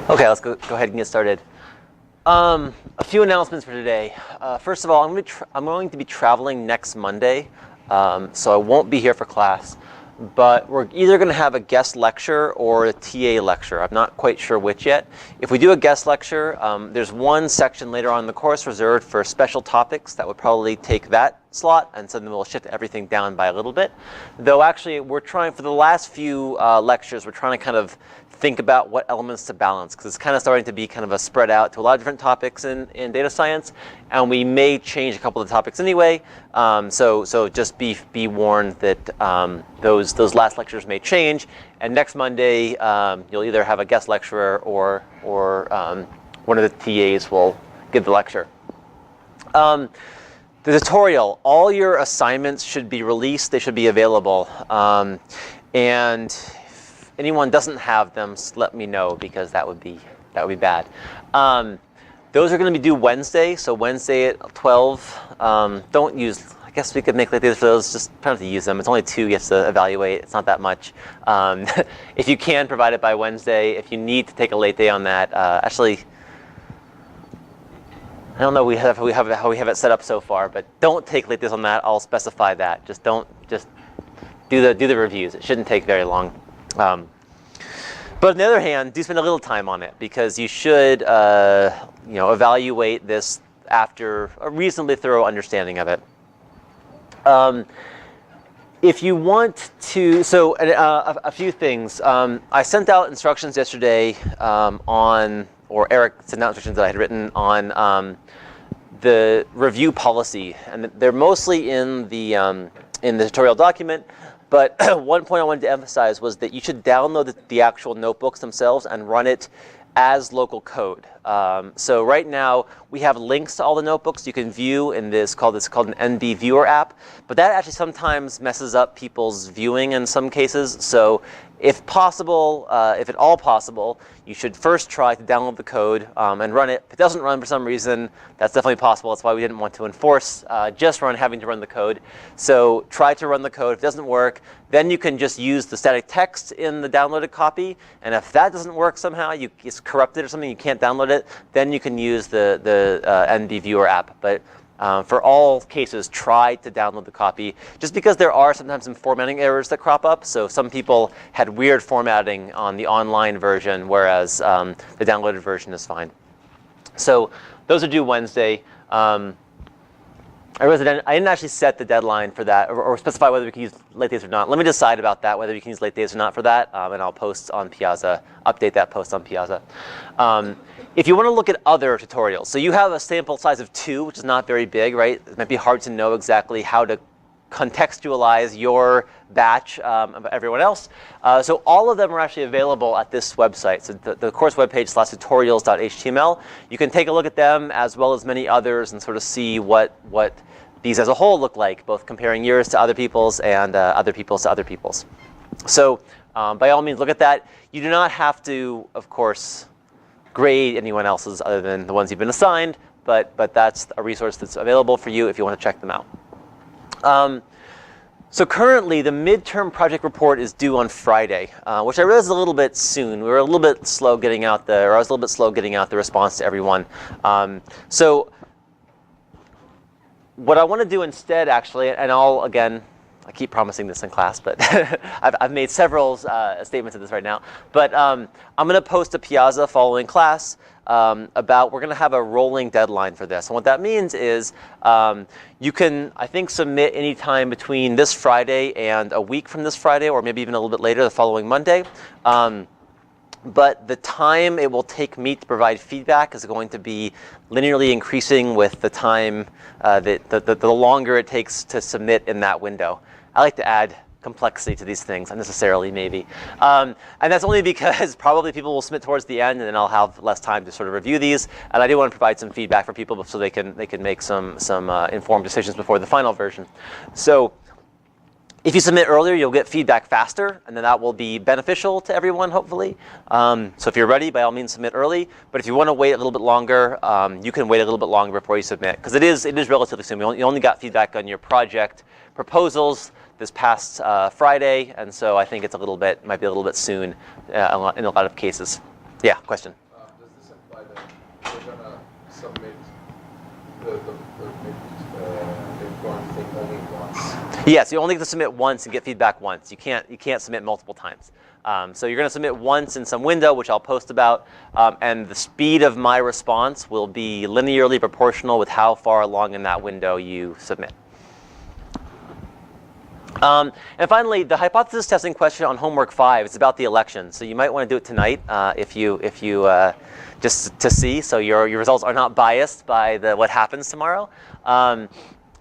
Okay, let's go ahead and get started. A few announcements for today. First of all, I'm going to be traveling next Monday, so I won't be here for class. But we're either going to have a guest lecture or a TA lecture. I'm not quite sure which yet. If we do a guest lecture, there's one section later on in the course reserved for special topics that would probably take that slot, and so then we'll shift everything down by a little bit. Though actually, we're trying, for the last few lectures, we're trying to kind of think about what elements to balance, because it's kind of starting to be kind of a spread out to a lot of different topics in data science, and we may change a couple of the topics anyway. So just be warned that those last lectures may change, and next Monday you'll either have a guest lecturer or one of the TAs will give the lecture. The tutorial, all your assignments should be released. They should be available, and anyone doesn't have them, let me know, because that would be bad. Those are going to be due Wednesday, so Wednesday at 12. Don't use, I guess we could make late days for those, just try not to use them. It's only 2 you have to evaluate, it's not that much. If you can, provide it by Wednesday. If you need to take a late day on that, actually, I don't know how we have it set up so far, but don't take late days on that. I'll specify that. Just do the reviews. It shouldn't take very long. But on the other hand, do spend a little time on it, because you should evaluate this after a reasonably thorough understanding of it. If you want to, a few things. I sent out instructions yesterday or Eric sent out instructions that I had written on the review policy, and they're mostly in the tutorial document. But one point I wanted to emphasize was that you should download the actual notebooks themselves and run it as local code. So right now we have links to all the notebooks you can view in this called an NB Viewer app, but that actually sometimes messes up people's viewing in some cases. So if possible, if at all possible, you should first try to download the code and run it. If it doesn't run for some reason, that's definitely possible. That's why we didn't want to enforce just having to run the code. So try to run the code. If it doesn't work, then you can just use the static text in the downloaded copy. And if that doesn't work somehow, it's corrupted or something, you can't download it, then you can use the NB Viewer app. But for all cases, try to download the copy, just because there are sometimes some formatting errors that crop up. So some people had weird formatting on the online version, whereas the downloaded version is fine. So those are due Wednesday. I didn't actually set the deadline for that or specify whether we can use late days or not. Let me decide about that, whether we can use late days or not for that, and I'll post on Piazza, update that post on Piazza. If you want to look at other tutorials, so you have a sample size of 2, which is not very big, right? It might be hard to know exactly how to contextualize your batch of everyone else. So all of them are actually available at this website. So the course webpage /tutorials.html. You can take a look at them as well as many others and sort of see what these as a whole look like, both comparing yours to other people's and other people's to other people's. So by all means, look at that. You do not have to, of course, grade anyone else's other than the ones you've been assigned, but that's a resource that's available for you if you want to check them out. So currently, the midterm project report is due on Friday, which I realize is a little bit soon. We were a little bit slow getting out I was a little bit slow getting out the response to everyone. So what I want to do instead, actually, and I keep promising this in class, but I've made several statements of this right now. But I'm going to post to Piazza following class about we're going to have a rolling deadline for this. And what that means is you can, I think, submit any time between this Friday and a week from this Friday, or maybe even a little bit later, the following Monday. But the time it will take me to provide feedback is going to be linearly increasing with the time, the longer it takes to submit in that window. I like to add complexity to these things, unnecessarily maybe. And that's only because probably people will submit towards the end, and then I'll have less time to sort of review these. And I do want to provide some feedback for people so they can make some informed decisions before the final version. So if you submit earlier, you'll get feedback faster, and then that will be beneficial to everyone, hopefully. So if you're ready, by all means, submit early. But if you want to wait a little bit longer, you can wait a little bit longer before you submit, because it is relatively soon. You only got feedback on your project proposals this past Friday, and so I think it's might be a little bit soon in a lot of cases. Yeah, question? we're gonna submit the important thing only once. Yes, you only get to submit once and get feedback once. You can't submit multiple times. So you're going to submit once in some window, which I'll post about, and the speed of my response will be linearly proportional with how far along in that window you submit. And finally, the hypothesis testing question on homework 5 is about the election. So you might want to do it tonight if you just to see, so your results are not biased by what happens tomorrow.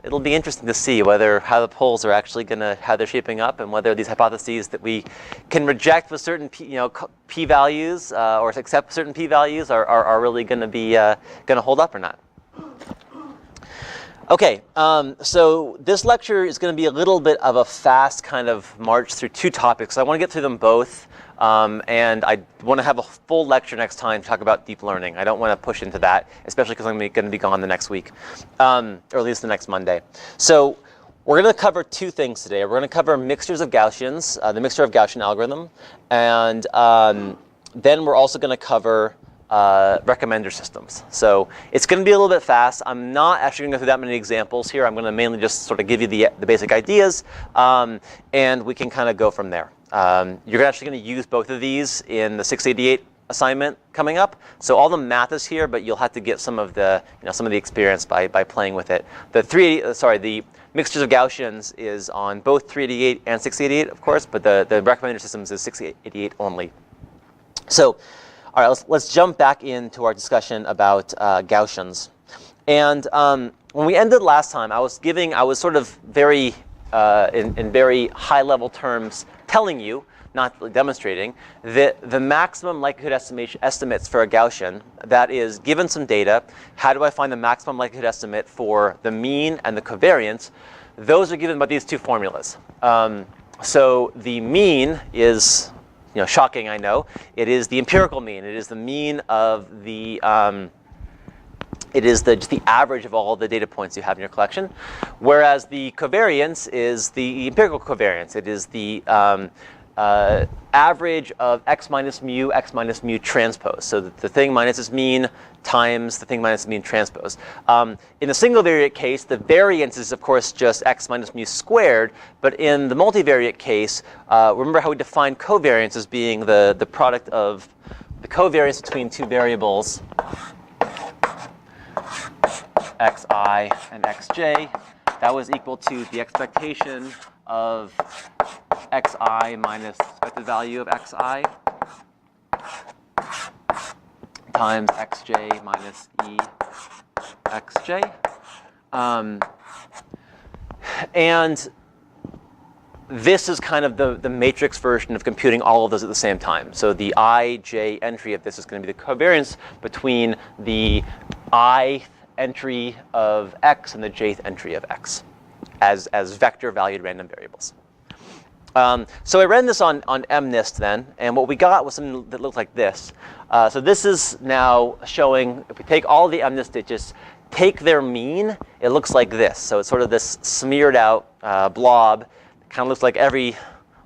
It'll be interesting to see how the polls are actually how they're shaping up, and whether these hypotheses that we can reject with certain p-values or accept certain p-values are really going to be going to hold up or not. Okay, so this lecture is going to be a little bit of a fast kind of march through two topics. So I want to get through them both, and I want to have a full lecture next time to talk about deep learning. I don't want to push into that, especially because I'm going to be gone the next week, or at least the next Monday. So we're going to cover two things today. We're going to cover mixtures of Gaussians, the mixture of Gaussian algorithm, and then we're also going to cover recommender systems. So it's going to be a little bit fast. I'm not actually going to go through that many examples here. I'm going to mainly just sort of give you the basic ideas, and we can kind of go from there. You're actually going to use both of these in the 688 assignment coming up. So all the math is here, but you'll have to get some of the experience by playing with it. The mixtures of Gaussians is on both 388 and 688, of course, but the recommender systems is 688 only. So all right, let's jump back into our discussion about Gaussians. And when we ended last time, I was sort of very, in very high-level terms, telling you, not demonstrating, that the maximum likelihood estimates for a Gaussian, that is, given some data, how do I find the maximum likelihood estimate for the mean and the covariance? Those are given by these two formulas. So the mean is, shocking, I know. It is the empirical mean. It is the mean of the, just the average of all the data points you have in your collection. Whereas the covariance is the empirical covariance. It is the average of x minus mu transpose. So the thing minus its mean times the thing minus its mean transpose. In the single variate case, the variance is, of course, just x minus mu squared. But in the multivariate case, remember how we defined covariance as being the product of the covariance between two variables, xi and xj. That was equal to the expectation of xi minus expected value of xi times xj minus exj. And this is kind of the matrix version of computing all of those at the same time. So the ij entry of this is going to be the covariance between the ith entry of x and the jth entry of x as vector valued random variables. So I ran this on MNIST then, and what we got was something that looked like this. So this is now showing, if we take all the MNIST digits, take their mean, it looks like this. So it's sort of this smeared out blob. It kind of looks like every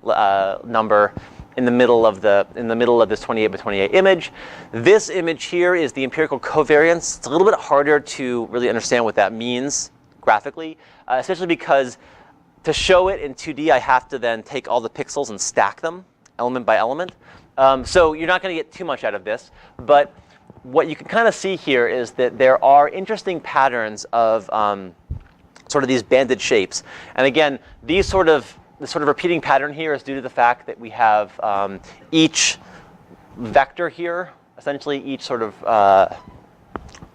number in the middle of this 28 by 28 image. This image here is the empirical covariance. It's a little bit harder to really understand what that means graphically, especially because to show it in 2D, I have to then take all the pixels and stack them element by element. So you're not going to get too much out of this. But what you can kind of see here is that there are interesting patterns of sort of these banded shapes. And again, the sort of repeating pattern here is due to the fact that we have each vector here, essentially each sort of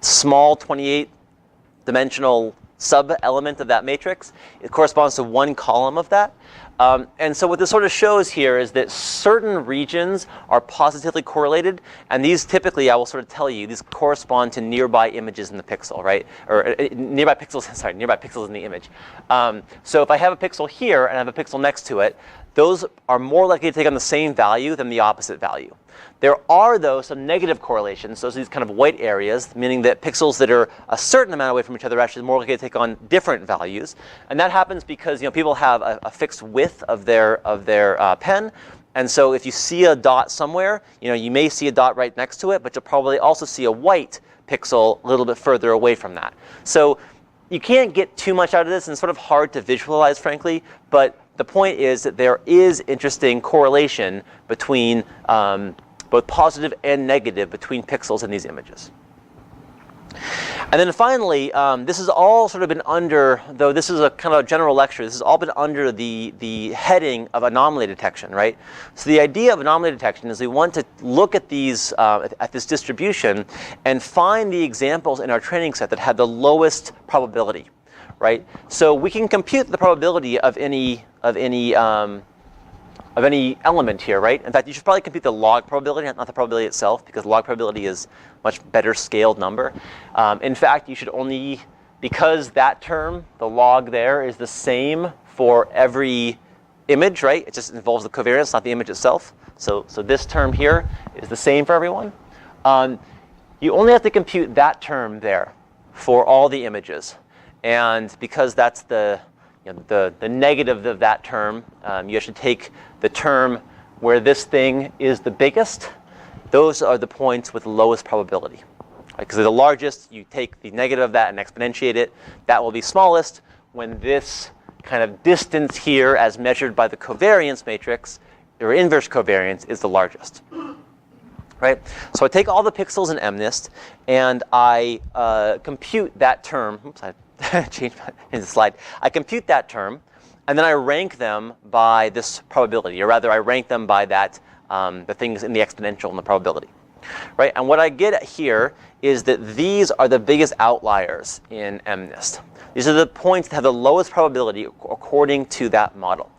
small 28-dimensional sub-element of that matrix. It corresponds to one column of that. And so what this sort of shows here is that certain regions are positively correlated, and these typically, I will sort of tell you, these correspond to nearby images in the pixel, right? Or nearby pixels in the image. So if I have a pixel here and I have a pixel next to it, those are more likely to take on the same value than the opposite value. There are, though, some negative correlations. Those are these kind of white areas, meaning that pixels that are a certain amount away from each other are actually more likely to take on different values. And that happens because people have a fixed width of their pen, And so if you see a dot somewhere, you may see a dot right next to it, but you'll probably also see a white pixel a little bit further away from that. So you can't get too much out of this, and it's sort of hard to visualize, frankly, but the point is that there is interesting correlation between both positive and negative between pixels in these images. And then finally, this has all sort of been under, though this is a kind of a general lecture, this has all been under the heading of anomaly detection, right? So the idea of anomaly detection is we want to look at these, at this distribution and find the examples in our training set that have the lowest probability, right? So we can compute the probability of any element here, right? In fact, you should probably compute the log probability, not the probability itself, because log probability is much better scaled number. In fact, you should only, because that term, the log there, is the same for every image, right? It just involves the covariance, not the image itself. So this term here is the same for everyone. You only have to compute that term there for all the images. And because that's the negative of that term, you should take the term where this thing is the biggest. Those are the points with the lowest probability. Because they're the largest, you take the negative of that and exponentiate it. That will be smallest when this kind of distance here, as measured by the covariance matrix, or inverse covariance, is the largest. Right? So I take all the pixels in MNIST, and I compute that term. Oops, I changed the slide. I compute that term, and then I rank them by this probability, or rather, I rank them by that the things in the exponential and the probability, right? And what I get here is that these are the biggest outliers in MNIST. These are the points that have the lowest probability according to that model.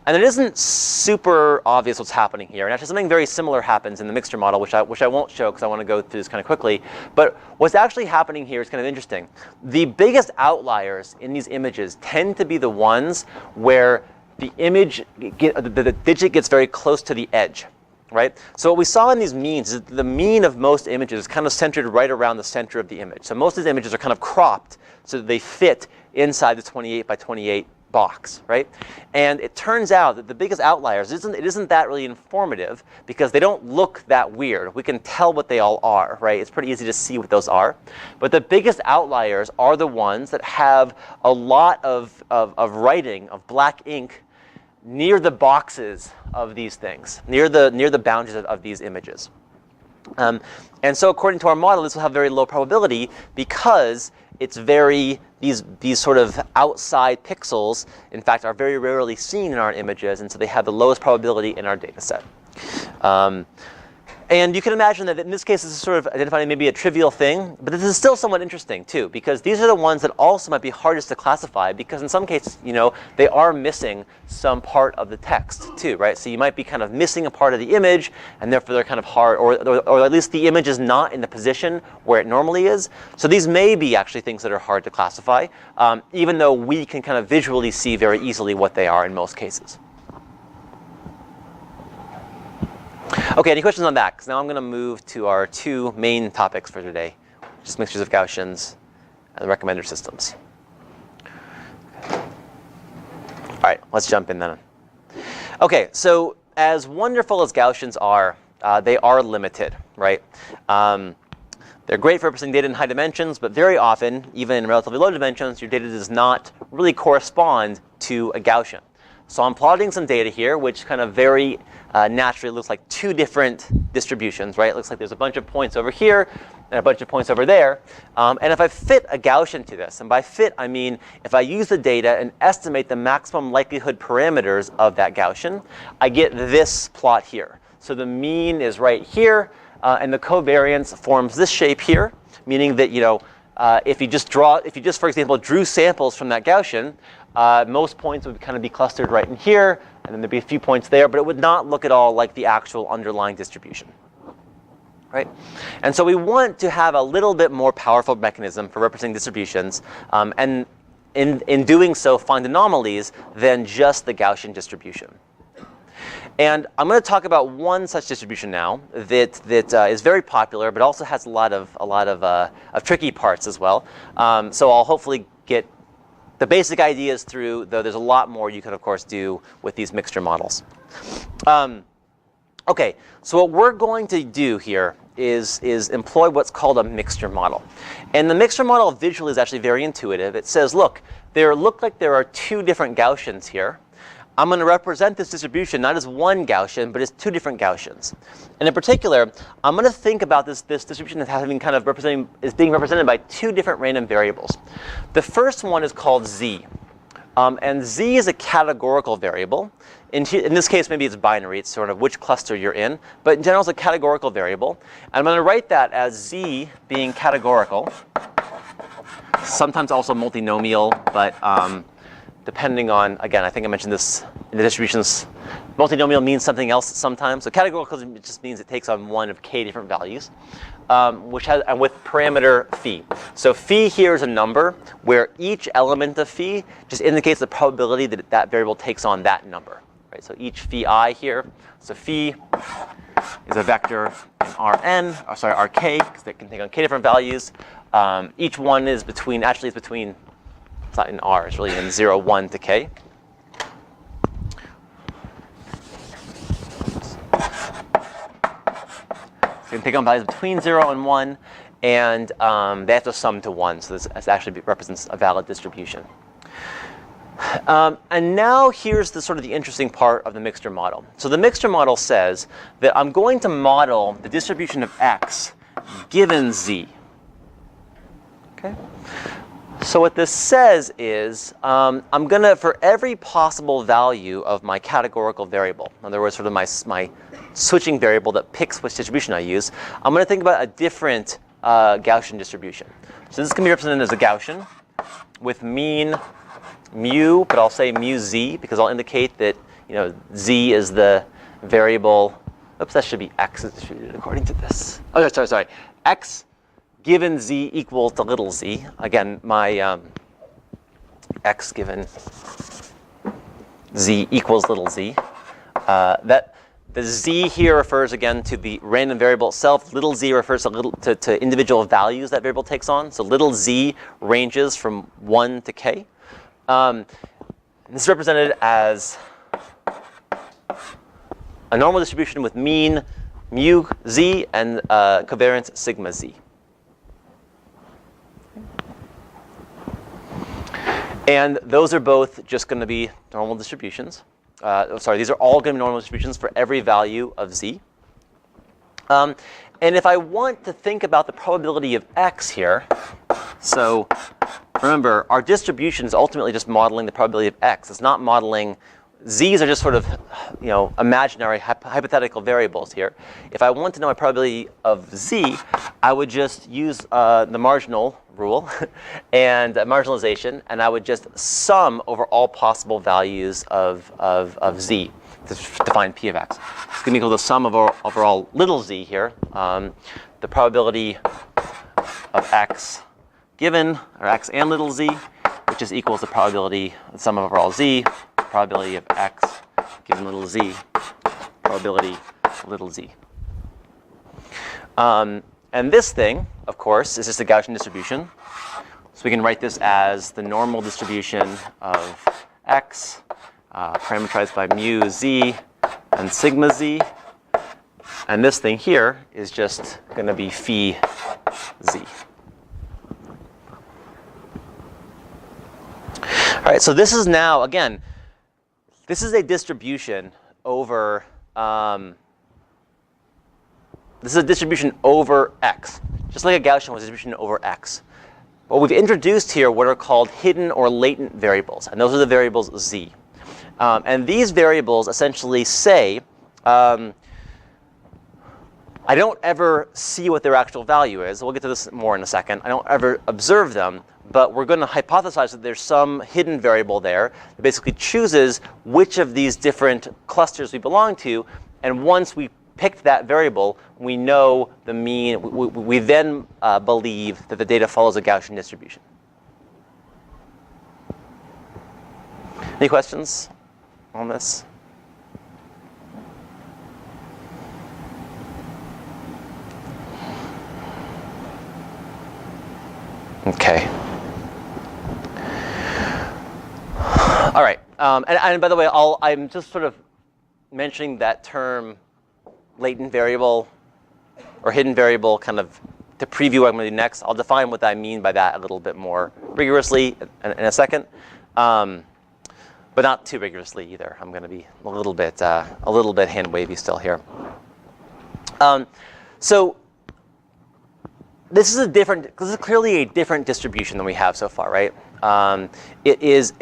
And it isn't super obvious what's happening here. And actually something very similar happens in the mixture model, which I won't show because I want to go through this kind of quickly. But what's actually happening here is kind of interesting. The biggest outliers in these images tend to be the ones where the image, the digit gets very close to the edge. Right? So what we saw in these means is that the mean of most images is kind of centered right around the center of the image. So most of these images are kind of cropped so that they fit inside the 28 by 28 box, right? And it turns out that the biggest outliers, it isn't that really informative because they don't look that weird. We can tell what they all are, right? It's pretty easy to see what those are. But the biggest outliers are the ones that have a lot of writing, of black ink, near the boxes of these things, near the boundaries of these images. And so according to our model, this will have very low probability because it's these sort of outside pixels, in fact, are very rarely seen in our images, and so they have the lowest probability in our data set. And you can imagine that in this case, this is sort of identifying maybe a trivial thing, but this is still somewhat interesting too, because these are the ones that also might be hardest to classify, because in some cases, they are missing some part of the text too, right? So you might be kind of missing a part of the image, and therefore they're kind of hard, or at least the image is not in the position where it normally is. So these may be actually things that are hard to classify, even though we can kind of visually see very easily what they are in most cases. Okay, any questions on that? Because now I'm going to move to our two main topics for today, just mixtures of Gaussians and the recommender systems. All right, let's jump in then. Okay, so as wonderful as Gaussians are, they are limited, right? They're great for representing data in high dimensions, but very often, even in relatively low dimensions, your data does not really correspond to a Gaussian. So I'm plotting some data here, which kind of very naturally looks like two different distributions, right? It looks like there's a bunch of points over here and a bunch of points over there. And if I fit a Gaussian to this, and by fit I mean if I use the data and estimate the maximum likelihood parameters of that Gaussian, I get this plot here. So the mean is right here, and the covariance forms this shape here, meaning that if you just for example drew samples from that Gaussian, most points would kind of be clustered right in here, and then there'd be a few points there, but it would not look at all like the actual underlying distribution, right? And so we want to have a little bit more powerful mechanism for representing distributions, and in doing so, find anomalies than just the Gaussian distribution. And I'm going to talk about one such distribution now that is very popular, but also has a lot of tricky parts as well. So I'll hopefully get the basic ideas through, though there's a lot more you can, of course, do with these mixture models. Okay, so what we're going to do here is employ what's called a mixture model. And the mixture model visually is actually very intuitive. It says, look like there are two different Gaussians here. I'm going to represent this distribution not as one Gaussian, but as two different Gaussians. And in particular, I'm going to think about this distribution as having kind of being represented by two different random variables. The first one is called z. And z is a categorical variable. In this case, maybe it's binary. It's sort of which cluster you're in. But in general, it's a categorical variable. And I'm going to write that as z being categorical, sometimes also multinomial, but depending on, again, I think I mentioned this in the distributions, multinomial means something else sometimes. So categorical just means it takes on one of k different values, and with parameter phi. So phi here is a number where each element of phi just indicates the probability that that variable takes on that number. Right? So each phi I here, so phi is a vector in Rk, because they can take on k different values. Each one is between, it's not in R, it's really in 0, 1 to k. So you can take on values between 0 and 1, and they have to sum to 1, so this actually represents a valid distribution. And now here's the interesting part of the mixture model. So the mixture model says that I'm going to model the distribution of x given z. Okay? So what this says is I'm going to, for every possible value of my categorical variable, in other words, sort of my switching variable that picks which distribution I use, I'm going to think about a different Gaussian distribution. So this can be represented as a Gaussian with mean mu, but I'll say mu z because I'll indicate that z is the variable. Oops, that should be x is distributed according to this. Oh, sorry. X given z equals to little z. Again, my x given z equals little z. That the z here refers again to the random variable itself. Little z refers to individual values that variable takes on. So little z ranges from 1 to k. This is represented as a normal distribution with mean mu z and covariance sigma z. And those are both just going to be normal distributions. These are all going to be normal distributions for every value of z. And if I want to think about the probability of x here, so remember, our distribution is ultimately just modeling the probability of x. It's not modeling, z's are just sort of imaginary hypothetical variables here. If I want to know my probability of z, I would just use the marginal rule and marginalization, and I would just sum over all possible values of z to find p of x. It's going to equal the sum of all little z here. The probability of x given, or x and little z, which just equals the probability, the sum of all z, probability of x given little z, probability of little z. And this thing, of course, is just a Gaussian distribution. So we can write this as the normal distribution of x, parameterized by mu z and sigma z. And this thing here is just going to be phi z. All right, so this is now, again, this is a distribution over x, just like a Gaussian was a distribution over x. What we've introduced here what are called hidden or latent variables, and those are the variables z. And these variables essentially say, I don't ever see what their actual value is. We'll get to this more in a second. I don't ever observe them, but we're going to hypothesize that there's some hidden variable there that basically chooses which of these different clusters we belong to, and once we picked that variable, we know the mean. We then believe that the data follows a Gaussian distribution. Any questions on this? Okay. All right. And by the way, I'm just sort of mentioning that term latent variable or hidden variable kind of to preview what I'm going to do next. I'll define what I mean by that a little bit more rigorously in a second, but not too rigorously either. I'm going to be a little bit hand wavy still here. So this is clearly a different distribution than we have so far, right? It is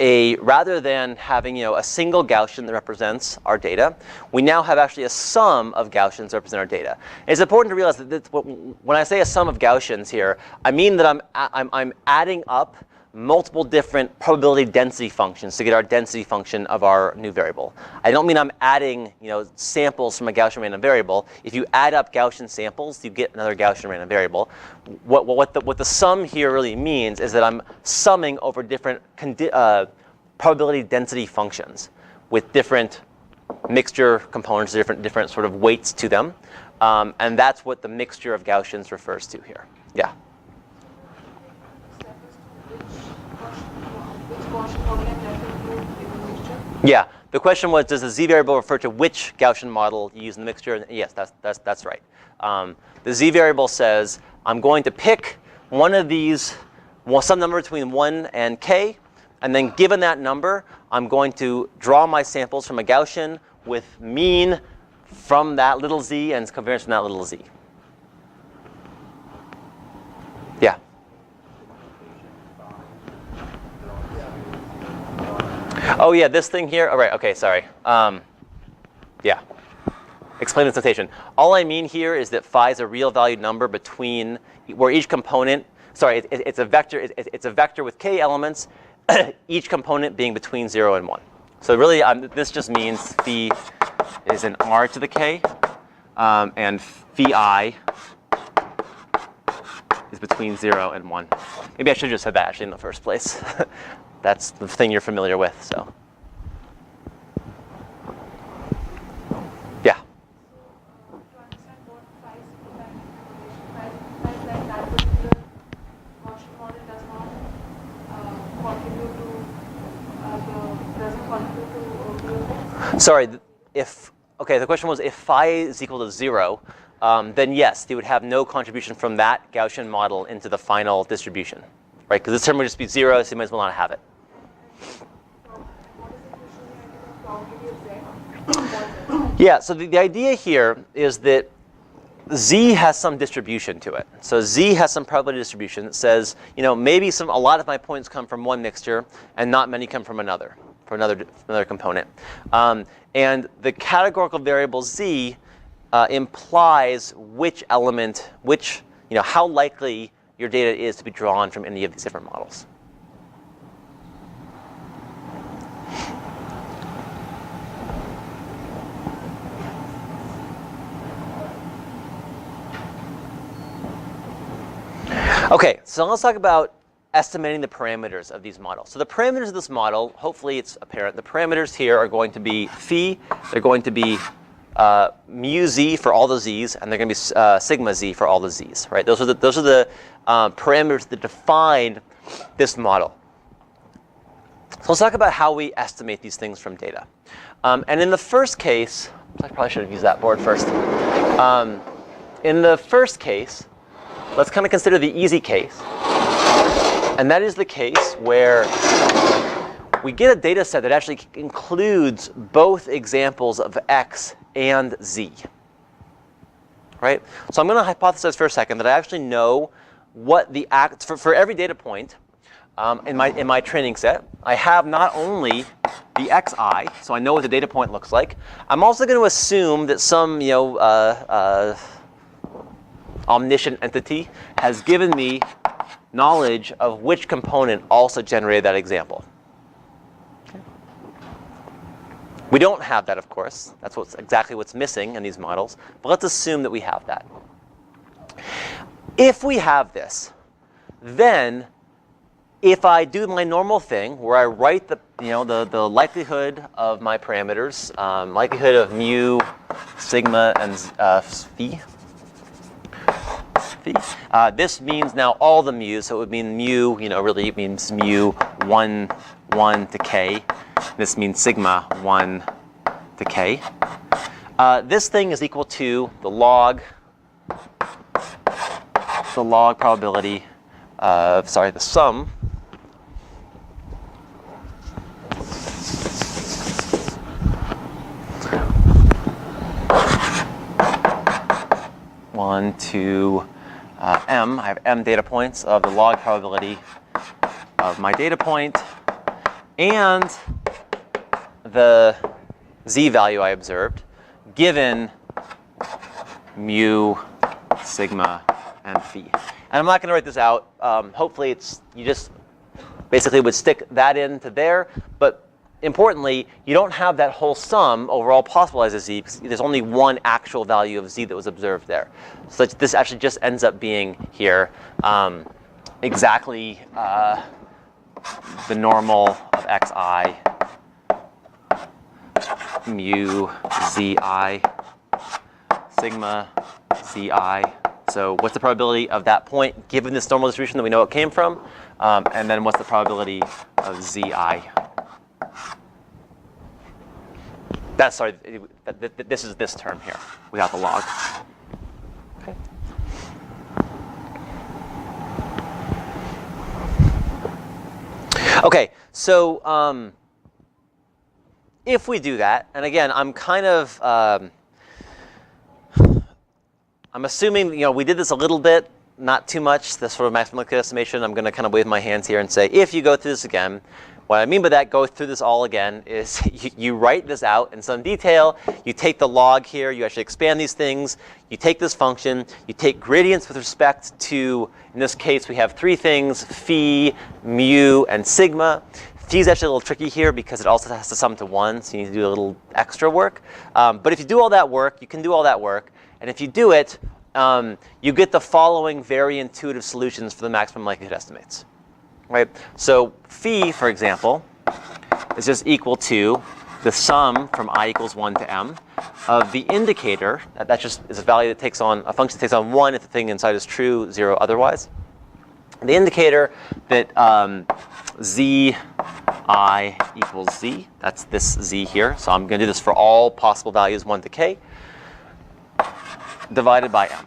rather than having a single Gaussian that represents our data, we now have actually a sum of Gaussians that represent our data. And it's important to realize that when I say a sum of Gaussians here, I mean that I'm adding up multiple different probability density functions to get our density function of our new variable. I don't mean I'm adding samples from a Gaussian random variable. If you add up Gaussian samples, you get another Gaussian random variable. What the sum here really means is that I'm summing over different probability density functions with different mixture components, different sort of weights to them, and that's what the mixture of Gaussians refers to here. Yeah. Yeah, the question was, does the z variable refer to which Gaussian model you use in the mixture? And yes, that's right. The z variable says I'm going to pick one of these, some number between 1 and k, and then given that number, I'm going to draw my samples from a Gaussian with mean from that little z and covariance from that little z. Yeah. Oh yeah, this thing here. All right. Okay. Sorry. Yeah. Explain this notation. All I mean here is that phi is a real valued number between where each component. Sorry, it's a vector. It's a vector with k elements, each component being between 0 and 1. So really, this just means phi is an r to the k, and phi I is between 0 and 1. Maybe I should have just said that actually in the first place. That's the thing you're familiar with, so. Yeah. To understand what phi is impacting information, that that particular Gaussian model does not contribute to doesn't contribute to Sorry, the question was if phi is equal to 0, then yes, they would have no contribution from that Gaussian model into the final distribution, right? Because this term would just be 0, so you might as well not have it. Yeah, so the idea here is that z has some distribution to it. So z has some probability distribution that says, maybe a lot of my points come from one mixture and not many come from another component. And the categorical variable z implies which element, how likely your data is to be drawn from any of these different models. Okay, so let's talk about estimating the parameters of these models. So the parameters of this model, hopefully it's apparent. The parameters here are going to be phi, they're going to be mu z for all the z's, and they're going to be sigma z for all the z's, right? Those are the parameters that define this model. So let's talk about how we estimate these things from data. And in the first case, I probably should have used that board first. In the first case, let's kind of consider the easy case. And that is the case where we get a data set that actually includes both examples of x and z. Right? So I'm going to hypothesize for a second that I actually know what for every data point in my training set, I have not only the xi, so I know what the data point looks like. I'm also going to assume that some omniscient entity has given me knowledge of which component also generated that example. We don't have that, of course. That's exactly what's missing in these models. But let's assume that we have that. If we have this, then if I do my normal thing where I write the likelihood of my parameters, likelihood of mu, sigma, and phi. This means now all the mu's, so it would mean mu, really it means mu 1 to k. This means sigma 1 to k. This thing is equal to the log probability of, sorry, the sum one to m. I have m data points of the log probability of my data point and the z value I observed given mu, sigma, and phi. And I'm not going to write this out. Hopefully, you just basically would stick that into there. But importantly, you don't have that whole sum overall possible as a z because there's only one actual value of z that was observed there. So this actually just ends up being here exactly the normal of xi mu zi sigma zi. So what's the probability of that point given this normal distribution that we know it came from? And then what's the probability of zi? That's, sorry, this is this term here without the log. Okay. Okay, so if we do that, and again, I'm kind of, I'm assuming, we did this a little bit, not too much, this sort of maximum likelihood estimation. I'm going to kind of wave my hands here and say, if you go through this again, what I mean by that, go through this all again, is you write this out in some detail. You take the log here. You actually expand these things. You take this function. You take gradients with respect to, in this case, we have three things, phi, mu, and sigma. Phi is actually a little tricky here because it also has to sum to 1, so you need to do a little extra work. But if you do all that work, you can do all that work. And if you do it, you get the following very intuitive solutions for the maximum likelihood estimates. Right? So phi, for example, is just equal to the sum from I equals 1 to m of the indicator. That just is a value that takes on, a function that takes on 1 if the thing inside is true, 0 otherwise. The indicator that zi equals z, that's this z here. So I'm going to do this for all possible values 1 to k, divided by m.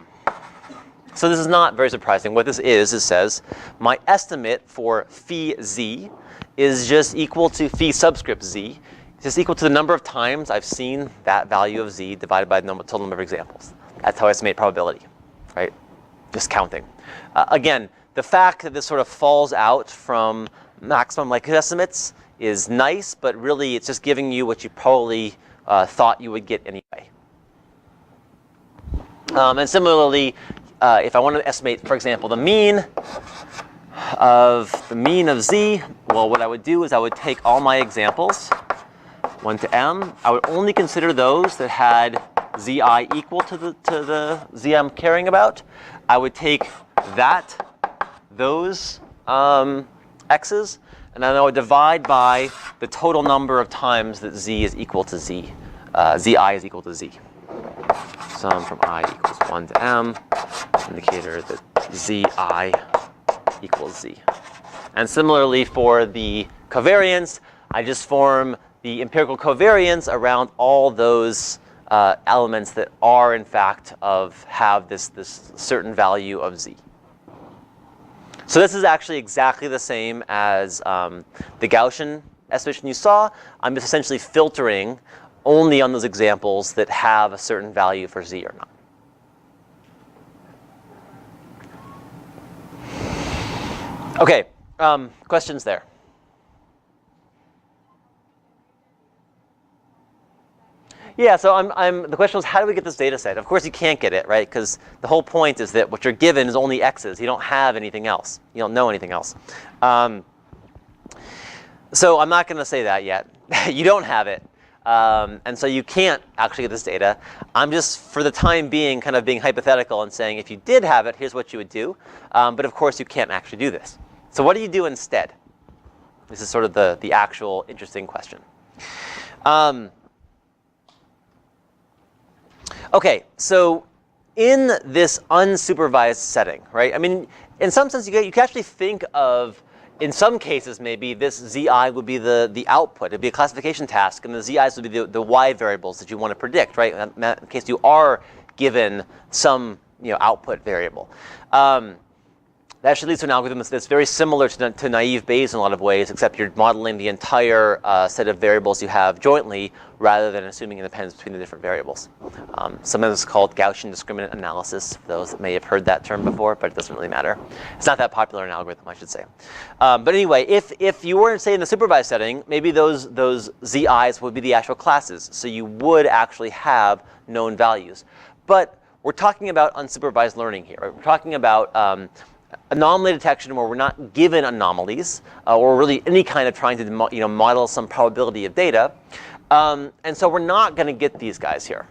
So this is not very surprising. What this is, it says my estimate for phi z is just equal to phi subscript z. It's just equal to the number of times I've seen that value of z divided by the total number of examples. That's how I estimate probability, right? Just counting. Again, the fact that this sort of falls out from maximum likelihood estimates is nice, but really it's just giving you what you probably thought you would get anyway. And similarly, if I want to estimate, for example, the mean of z, well, what I would do is I would take all my examples, 1 to m. I would only consider those that had zi equal to the z I'm caring about. I would take those x's, and then I would divide by the total number of times that z is equal to z, zi is equal to z. Sum from I equals 1 to m, indicator that zi equals z. And similarly for the covariance, I just form the empirical covariance around all those elements that are in fact have this certain value of z. So this is actually exactly the same as the Gaussian estimation you saw. I'm just essentially filtering only on those examples that have a certain value for z or not. Okay, questions there? Yeah, so the question was, how do we get this data set? Of course you can't get it, right? Because the whole point is that what you're given is only x's. You don't have anything else. You don't know anything else. So I'm not going to say that yet. You don't have it. And so you can't actually get this data. I'm just, for the time being, kind of being hypothetical and saying if you did have it, here's what you would do. But of course, you can't actually do this. So what do you do instead? This is sort of the actual interesting question. Okay, so in this unsupervised setting, right? I mean, in some sense, you can actually think of in some cases, maybe this zi would be the output. It'd be a classification task, and the zi's would be the y variables that you want to predict, right? In that case, you are given some output variable. That actually leads to an algorithm that's very similar to naive Bayes in a lot of ways, except you're modeling the entire set of variables you have jointly rather than assuming independence between the different variables. Sometimes it's called Gaussian discriminant analysis, for those that may have heard that term before, but it doesn't really matter. It's not that popular in algorithm, I should say. But anyway, if you were, say, in the supervised setting, maybe those zi's would be the actual classes. So you would actually have known values. But we're talking about unsupervised learning here. Right? We're talking about anomaly detection where we're not given anomalies or really any kind of trying to model some probability of data. And so we're not going to get these guys here.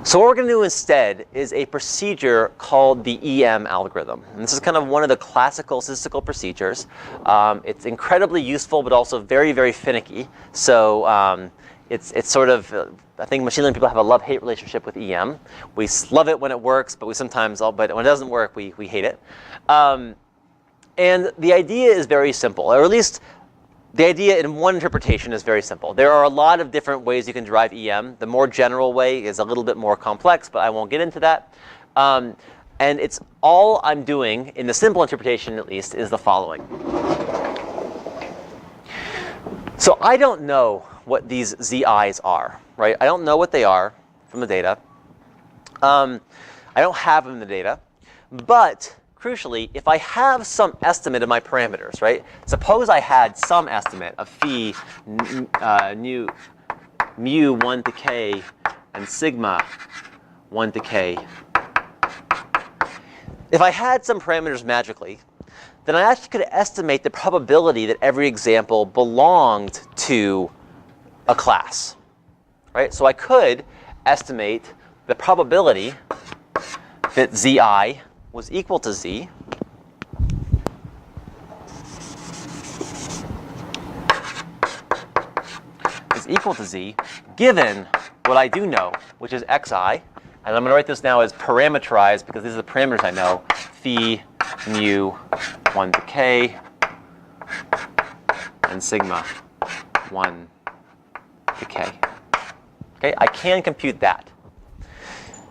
So what we're going to do instead is a procedure called the EM algorithm. And this is kind of one of the classical statistical procedures. It's incredibly useful, but also very, very finicky. So it's sort of, I think machine learning people have a love-hate relationship with EM. We love it when it works, but we sometimes, but when it doesn't work, we hate it. And the idea is very simple, or at least the idea in one interpretation is very simple. There are a lot of different ways you can derive EM. The more general way is a little bit more complex, but I won't get into that. And it's all I'm doing, in the simple interpretation at least, is the following. So I don't know what these zi's are, right? I don't know what they are from the data. I don't have them in the data. But crucially, if I have some estimate of my parameters, right? Suppose I had some estimate of phi, mu 1 to k, and sigma 1 to k. If I had some parameters magically, then I actually could estimate the probability that every example belonged to a class, right? So I could estimate the probability that zi was equal to z given what I do know, which is xi. And I'm going to write this now as parameterized because these are the parameters I know. Phi, mu, 1 to k, and sigma, 1 to k. Okay, I can compute that.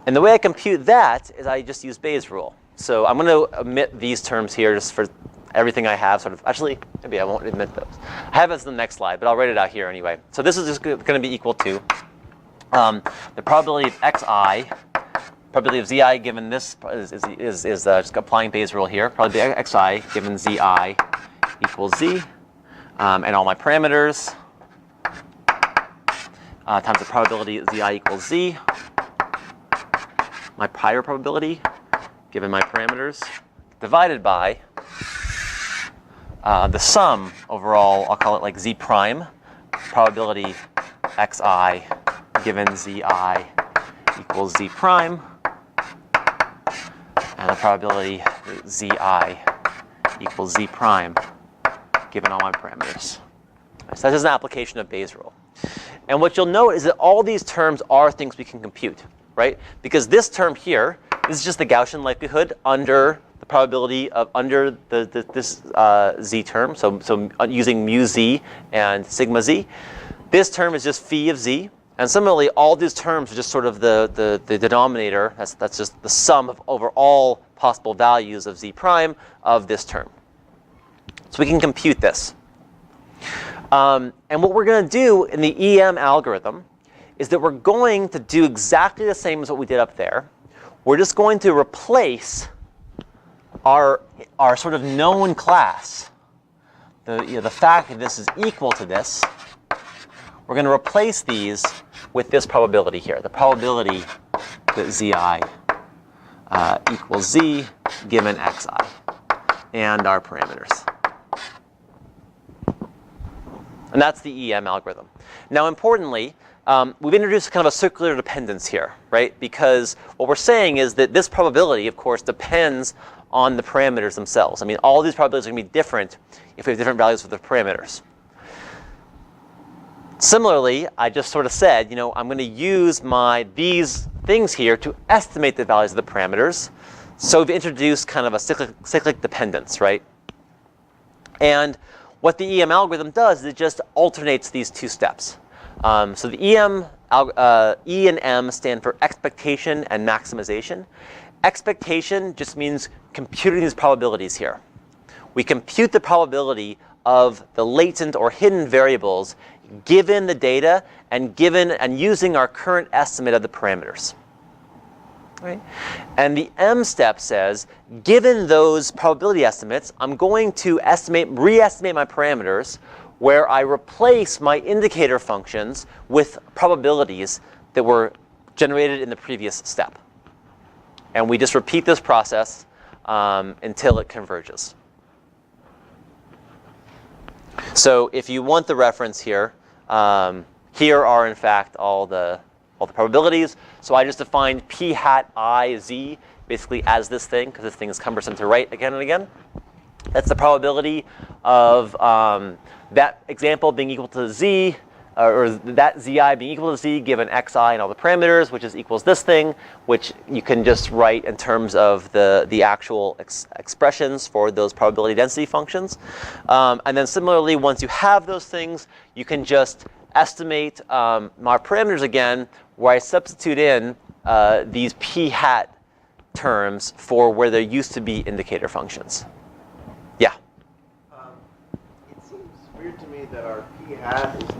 And the way I compute that is I just use Bayes' rule. So I'm going to omit these terms here just for everything I have. Sort of, actually, maybe I won't omit those. I have this in the next slide, but I'll write it out here anyway. So this is just going to be equal to the probability of xi, probability of zi given this is just applying Bayes' rule here. Probability of xi given zi equals z, and all my parameters times the probability of zi equals z. My prior probability, given my parameters, divided by the sum overall, I'll call it like z prime, probability xi given zi equals z prime, and the probability zi equals z prime, given all my parameters. So that's an application of Bayes' rule. And what you'll note is that all these terms are things we can compute, right? Because this term here, this is just the Gaussian likelihood under the probability of under this z term. So using mu z and sigma z. This term is just phi of z. And similarly, all these terms are just sort of the denominator. That's just the sum of over all possible values of z prime of this term. So we can compute this. And what we're going to do in the EM algorithm is that we're going to do exactly the same as what we did up there. We're just going to replace our sort of known class, the fact that this is equal to this. We're going to replace these with this probability here, the probability that zi equals z given xi, and our parameters. And that's the EM algorithm. Now, importantly, we've introduced kind of a circular dependence here, right? Because what we're saying is that this probability, of course, depends on the parameters themselves. I mean, all these probabilities are going to be different if we have different values for the parameters. Similarly, I just sort of said, I'm going to use these things here to estimate the values of the parameters. So we've introduced kind of a cyclic dependence, right? And what the EM algorithm does is it just alternates these two steps. So the E and M stand for expectation and maximization. Expectation just means computing these probabilities here. We compute the probability of the latent or hidden variables given the data and using our current estimate of the parameters. Right? And the M step says, given those probability estimates, I'm going to re-estimate my parameters where I replace my indicator functions with probabilities that were generated in the previous step. And we just repeat this process until it converges. So if you want the reference here, here are in fact all the probabilities. So I just defined p hat I z basically as this thing, because this thing is cumbersome to write again and again. That's the probability of that example being equal to z, or that zi being equal to z given xi and all the parameters, which is equals this thing, which you can just write in terms of the actual expressions for those probability density functions. And then similarly, once you have those things, you can just estimate my parameters again, where I substitute in these p hat terms for where there used to be indicator functions. Yeah? It seems weird to me that our p hat is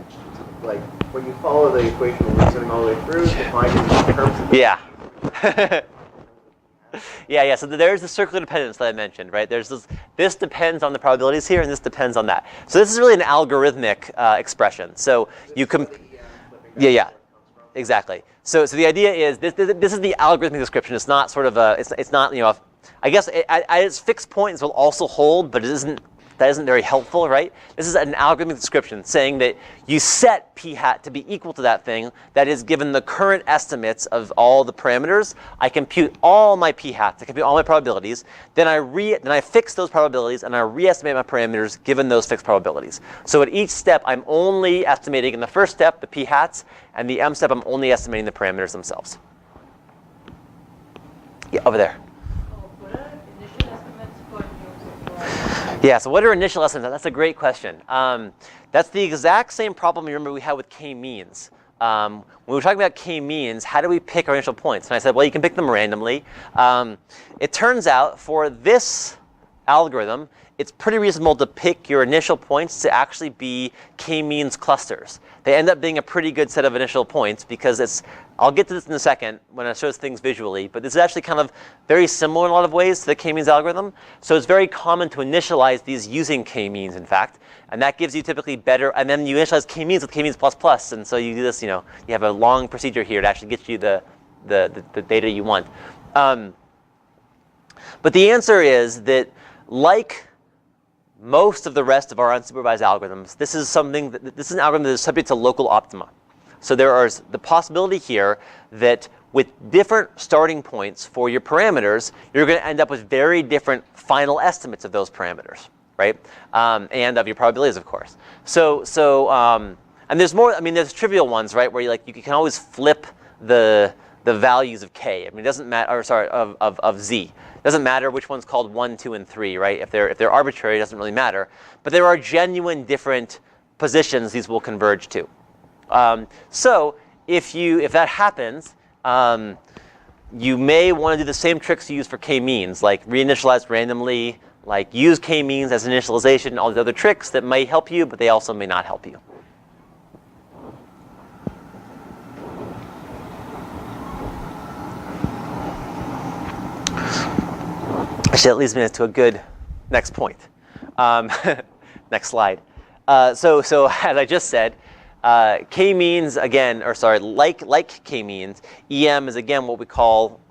like, when you follow the equation reasoning all the way through, defined in terms of the Yeah. Yeah. So there's the circular dependence that I mentioned, right? There's this depends on the probabilities here, and this depends on that. So this is really an algorithmic expression. So you can, yeah, exactly. So the idea is this is the algorithmic description. It's not sort of it's not, you know, I guess at its fixed points will also hold, but that isn't very helpful, right? This is an algorithmic description saying that you set p hat to be equal to that thing. That is, given the current estimates of all the parameters, I compute all my p hats, I compute all my probabilities. Then I fix those probabilities and I re-estimate my parameters given those fixed probabilities. So at each step, I'm only estimating in the first step the p hats, and the M step, I'm only estimating the parameters themselves. Yeah, over there. Yeah, so what are initial estimates? That's a great question. That's the exact same problem, you remember, we had with k-means. When we were talking about k-means, how do we pick our initial points? And I said, well, you can pick them randomly. It turns out for this algorithm, it's pretty reasonable to pick your initial points to actually be k-means clusters. They end up being a pretty good set of initial points because I'll get to this in a second when I show things visually, but this is actually kind of very similar in a lot of ways to the k-means algorithm. So it's very common to initialize these using k-means, in fact, and that gives you typically better, and then you initialize k-means with k-means plus plus, and so you do this, you know, you have a long procedure here to actually get you the data you want. But the answer is that, like most of the rest of our unsupervised algorithms, this is an algorithm that is subject to local optima. So there is the possibility here that with different starting points for your parameters, you're going to end up with very different final estimates of those parameters, right? And of your probabilities, of course. And there's more. I mean, there's trivial ones, right, where you can always flip the values of k. I mean, it doesn't matter. Or sorry, of z. It doesn't matter which one's called 1, 2, and 3, right? If they're arbitrary, it doesn't really matter. But there are genuine different positions these will converge to. So if that happens, you may want to do the same tricks you use for k-means, like reinitialize randomly, like use k-means as initialization, all these other tricks that may help you, but they also may not help you. Actually, that leads me to a good next point. Next slide. So as I just said, k-means again, or sorry, like k-means, EM is again what we call,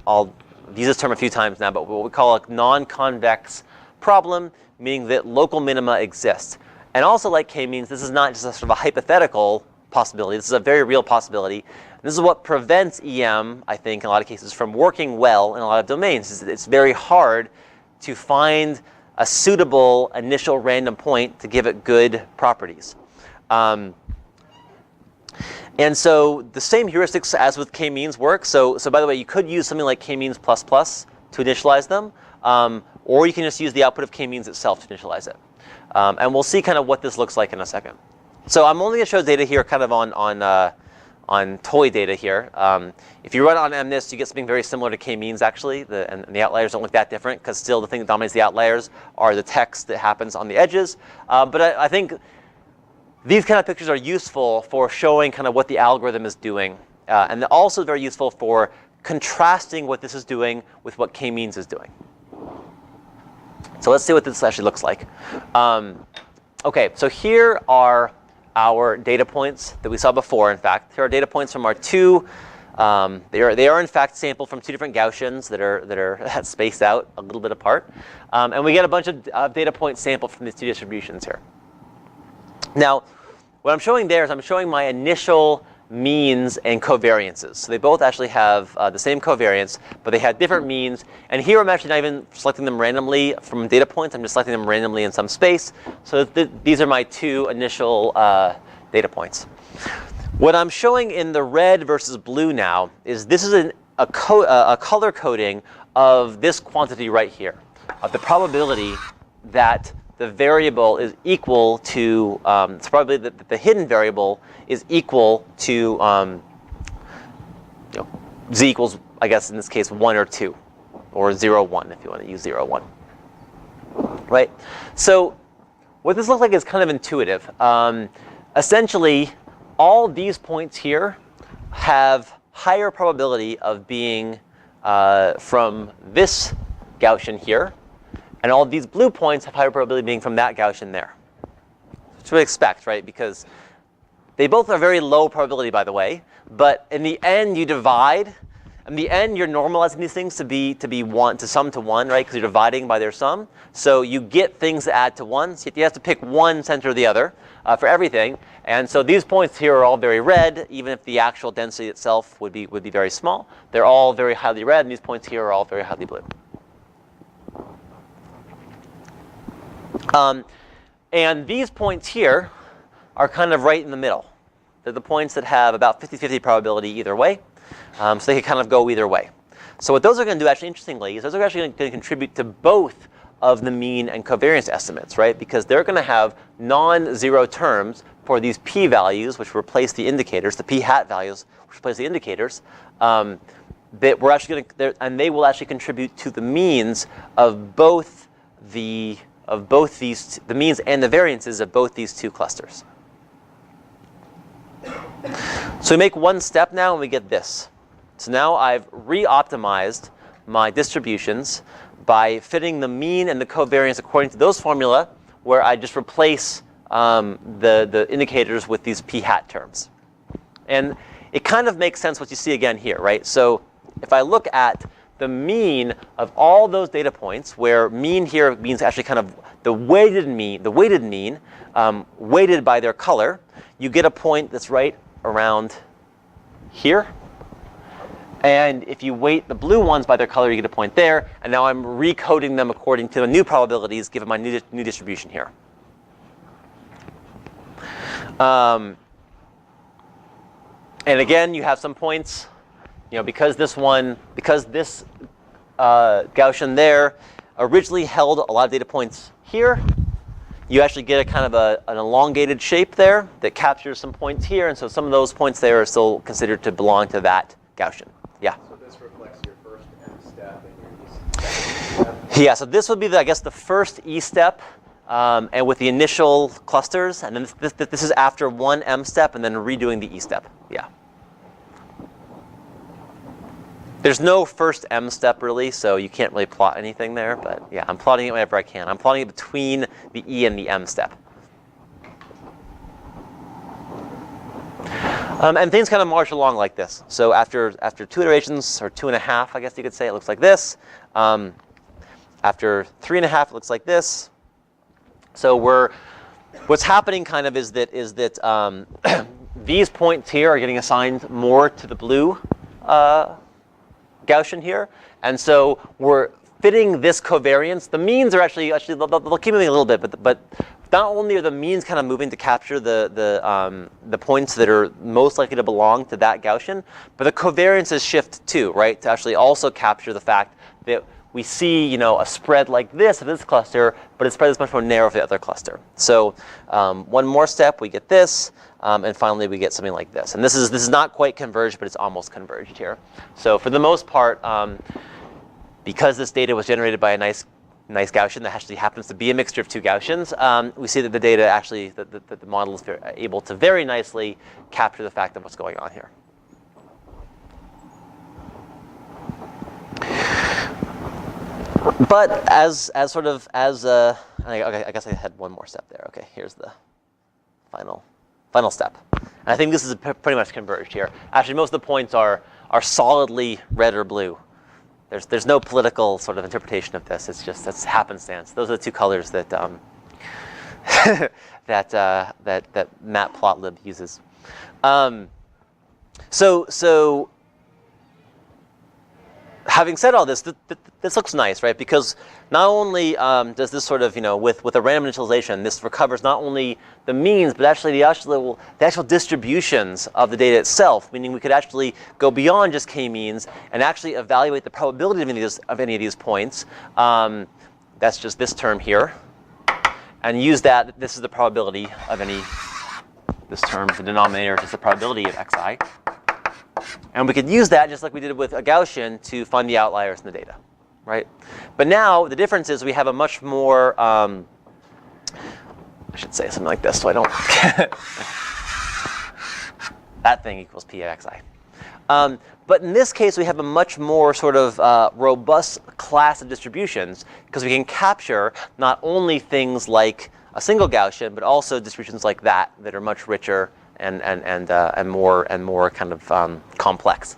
I'll use this term a few times now, but what we call a non-convex problem, meaning that local minima exist. And also like k-means, this is not just a sort of a hypothetical possibility. This is a very real possibility. This is what prevents EM, I think, in a lot of cases, from working well in a lot of domains. It's very hard to find a suitable initial random point to give it good properties. And so the same heuristics as with k-means work. So by the way, you could use something like k-means plus plus to initialize them, or you can just use the output of k-means itself to initialize it. And we'll see kind of what this looks like in a second. So I'm only going to show data here kind of on toy data here. If you run on MNIST, you get something very similar to k-means actually, and the outliers don't look that different because still the thing that dominates the outliers are the text that happens on the edges. But I think these kind of pictures are useful for showing kind of what the algorithm is doing. And they're also very useful for contrasting what this is doing with what k-means is doing. So let's see what this actually looks like. OK, so here are our data points that we saw before, in fact. Here are data points from our two. They are in fact sampled from two different Gaussians that are spaced out a little bit apart. And we get a bunch of data points sampled from these two distributions here. Now, what I'm showing there is I'm showing my initial means and covariances. So they both actually have the same covariance, but they have different means. And here I'm actually not even selecting them randomly from data points. I'm just selecting them randomly in some space. So these are my two initial data points. What I'm showing in the red versus blue now is this is a color coding of this quantity right here, of the probability that the variable is equal to, it's probably the hidden variable is equal to z equals, I guess in this case, 1 or 2, or 0, 1 if you want to use 0, 1. Right? So what this looks like is kind of intuitive. Essentially, all these points here have higher probability of being from this Gaussian here. And all of these blue points have higher probability of being from that Gaussian there. That's what we expect, right? Because they both are very low probability, by the way. But in the end, you divide. In the end, you're normalizing these things to sum to 1, right? Because you're dividing by their sum. So you get things that add to 1. So you have to pick one center or the other for everything. And so these points here are all very red, even if the actual density itself would be very small. They're all very highly red, and these points here are all very highly blue. And these points here are kind of right in the middle. They're the points that have about 50-50 probability either way. So they can kind of go either way. So what those are going to do, actually, interestingly, is those are actually going to contribute to both of the mean and covariance estimates, right? Because they're going to have non-zero terms for these p-values, which replace the indicators, the p-hat values, which replace the indicators. That we're actually going to, and they will actually contribute to the means of both the means and the variances of both these two clusters. So we make one step now and we get this. So now I've re-optimized my distributions by fitting the mean and the covariance according to those formula, where I just replace the indicators with these p-hat terms. And it kind of makes sense what you see again here, right? So if I look at the mean of all those data points, where mean here means actually kind of the weighted mean, weighted by their color, you get a point that's right around here. And if you weight the blue ones by their color, you get a point there. And now I'm recoding them according to the new probabilities given my new distribution here. And again, you have some points, because this Gaussian there originally held a lot of data points here, you actually get a kind of an elongated shape there that captures some points here. And so some of those points there are still considered to belong to that Gaussian. Yeah? So this reflects your first M step and your second step? Yeah, so this would be, I guess, the first E step. And with the initial clusters. And then this is after one M step and then redoing the E step. Yeah. There's no first M step, really, so you can't really plot anything there. But yeah, I'm plotting it whenever I can. I'm plotting it between the E and the M step. And things kind of march along like this. So after 2 iterations, or 2.5, I guess you could say, it looks like this. After 3.5, it looks like this. So what's happening kind of is that these points here are getting assigned more to the blue Gaussian here. And so we're fitting this covariance. The means are actually they'll keep moving a little bit, but not only are the means kind of moving to capture the points that are most likely to belong to that Gaussian, but the covariances shift too, right? To actually also capture the fact that we see, you know, a spread like this of this cluster, but a spread that's much more narrow for the other cluster. So one more step, we get this, and finally we get something like this. And this is not quite converged, but it's almost converged here. So for the most part, because this data was generated by a nice Gaussian that actually happens to be a mixture of two Gaussians, we see that the data actually, the model is able to very nicely capture the fact of what's going on here. But I guess I had one more step there. Okay, here's the final step. And I think this is pretty much converged here. Actually, most of the points are solidly red or blue. There's no political sort of interpretation of this. It's just that's happenstance. Those are the two colors that that Matplotlib uses. So having said all this, this looks nice, right? Because not only does this sort of, you know, with a random initialization, this recovers not only the means, but actually the actual distributions of the data itself, meaning we could actually go beyond just k-means and actually evaluate the probability of any of these points. That's just this term here. And use that, this is the probability of this term, the denominator is just the probability of xi. And we could use that, just like we did with a Gaussian, to find the outliers in the data, right? But now the difference is we have a much more, I should say something like this so I don't, that thing equals p of xi. But in this case, we have a much more sort of robust class of distributions, because we can capture not only things like a single Gaussian, but also distributions like that are much richer and more kind of complex.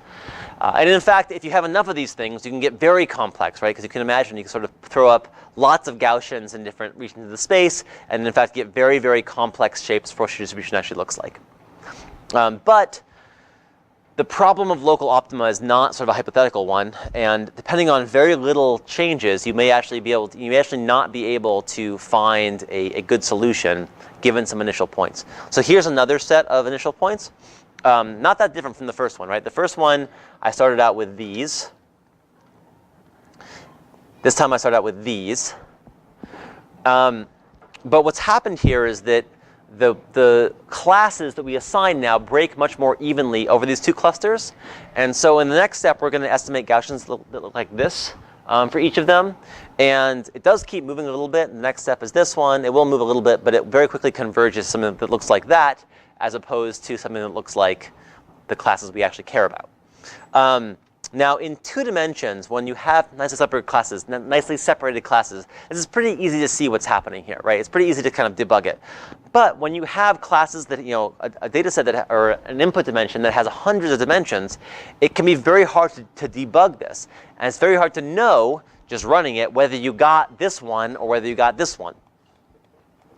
And in fact, if you have enough of these things, you can get very complex, right? Because you can imagine you can sort of throw up lots of Gaussians in different regions of the space, and in fact get very, very complex shapes for what your distribution actually looks like. But the problem of local optima is not sort of a hypothetical one, and depending on very little changes, you may actually not be able to find a good solution given some initial points. So here's another set of initial points. Not that different from the first one, right? The first one, I started out with these. This time I started out with these. But what's happened here is that the classes that we assign now break much more evenly over these two clusters. And so in the next step, we're going to estimate Gaussians that look like this for each of them. And it does keep moving a little bit. The next step is this one. It will move a little bit, but it very quickly converges something that looks like that, as opposed to something that looks like the classes we actually care about. Now, in 2 dimensions, when you have nicely separated classes, this is pretty easy to see what's happening here, right? It's pretty easy to kind of debug it. But when you have classes that, you know, a data set that, or an input dimension that has hundreds of dimensions, it can be very hard to debug this. And it's very hard to know, just running it, whether you got this one or whether you got this one,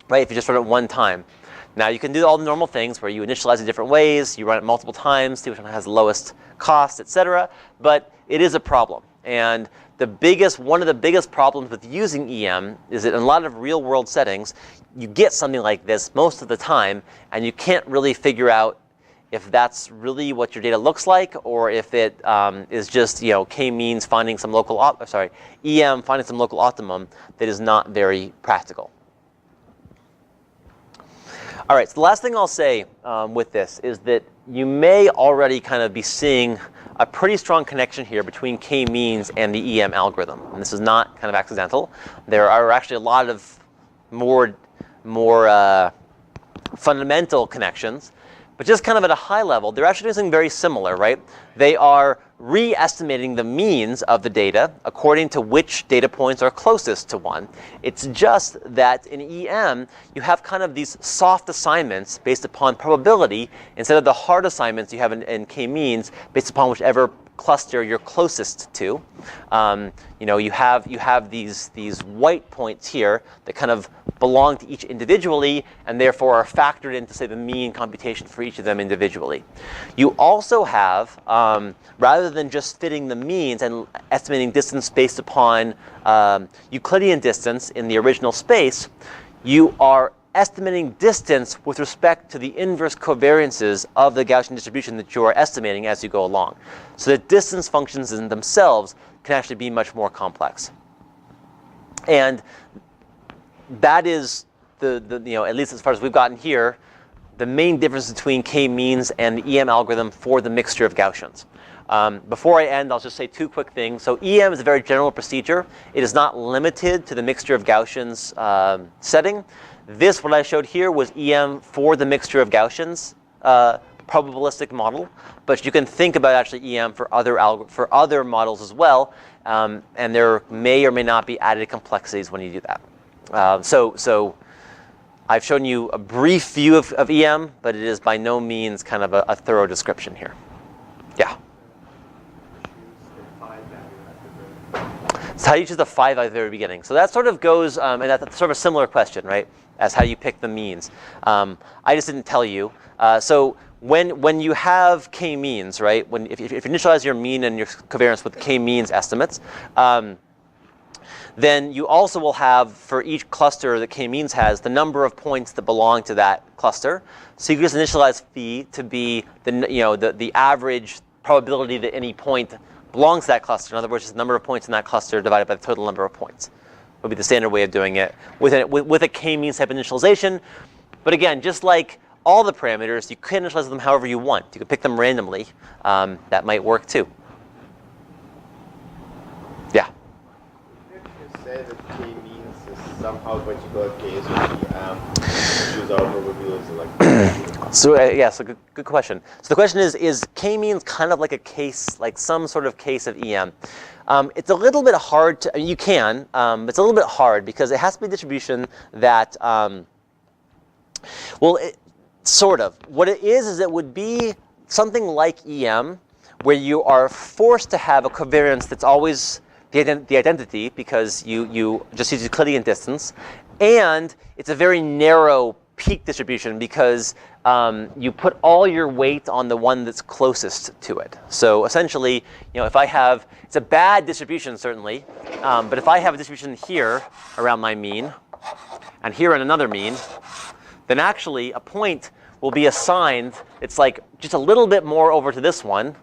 right? If you just run it one time. Now, you can do all the normal things where you initialize it different ways, you run it multiple times, see which one has the lowest cost, etc. But it is a problem. And one of the biggest problems with using EM is that in a lot of real-world settings, you get something like this most of the time, and you can't really figure out if that's really what your data looks like, or if it is just, you know, k-means finding some local, EM finding some local optimum that is not very practical. All right, so the last thing I'll say with this is that you may already kind of be seeing a pretty strong connection here between k-means and the EM algorithm. And this is not kind of accidental. There are actually a lot of more fundamental connections. But just kind of at a high level, they're actually doing something very similar, right? They are re-estimating the means of the data according to which data points are closest to one. It's just that in EM, you have kind of these soft assignments based upon probability instead of the hard assignments you have in k-means based upon whichever cluster you're closest to. You know, you have these white points here that kind of belong to each individually and therefore are factored into, say, the mean computation for each of them individually. You also have, rather than just fitting the means and estimating distance based upon Euclidean distance in the original space, you are estimating distance with respect to the inverse covariances of the Gaussian distribution that you are estimating as you go along. So the distance functions in themselves can actually be much more complex. And that is at least as far as we've gotten here, the main difference between k-means and the EM algorithm for the mixture of Gaussians. Before I end, I'll just say two quick things. So EM is a very general procedure. It is not limited to the mixture of Gaussians setting. This, what I showed here, was EM for the mixture of Gaussians probabilistic model. But you can think about actually EM for other models as well. And there may or may not be added complexities when you do that. So I've shown you a brief view of EM, but it is by no means kind of a thorough description here. Yeah. So how do you choose the 5 at the very beginning? So that sort of goes, and that's sort of a similar question, right, as how you pick the means. I just didn't tell you. So when you have k-means, right, if you initialize your mean and your covariance with k-means estimates, then you also will have, for each cluster that k-means has, the number of points that belong to that cluster. So you can just initialize phi to be the average probability that any point belongs to that cluster. In other words, just the number of points in that cluster divided by the total number of points would be the standard way of doing it with a k-means type initialization. But again, just like all the parameters, you can initialize them however you want. You can pick them randomly. That might work too. Yeah. Say that k-means is somehow going to go case with choose our probabilities like. So yeah, so good question. So the question is k-means kind of like a case, like some sort of case of EM? It's a little bit hard to. I mean, you can. It's a little bit hard because it has to be a distribution that. Sort of. What it is it would be something like EM, where you are forced to have a covariance that's always the identity because you just use Euclidean distance, and it's a very narrow peak distribution because you put all your weight on the one that's closest to it. So essentially, if I have, it's a bad distribution certainly, but if I have a distribution here around my mean, and here on another mean, then actually a point will be assigned, it's like just a little bit more over to this one,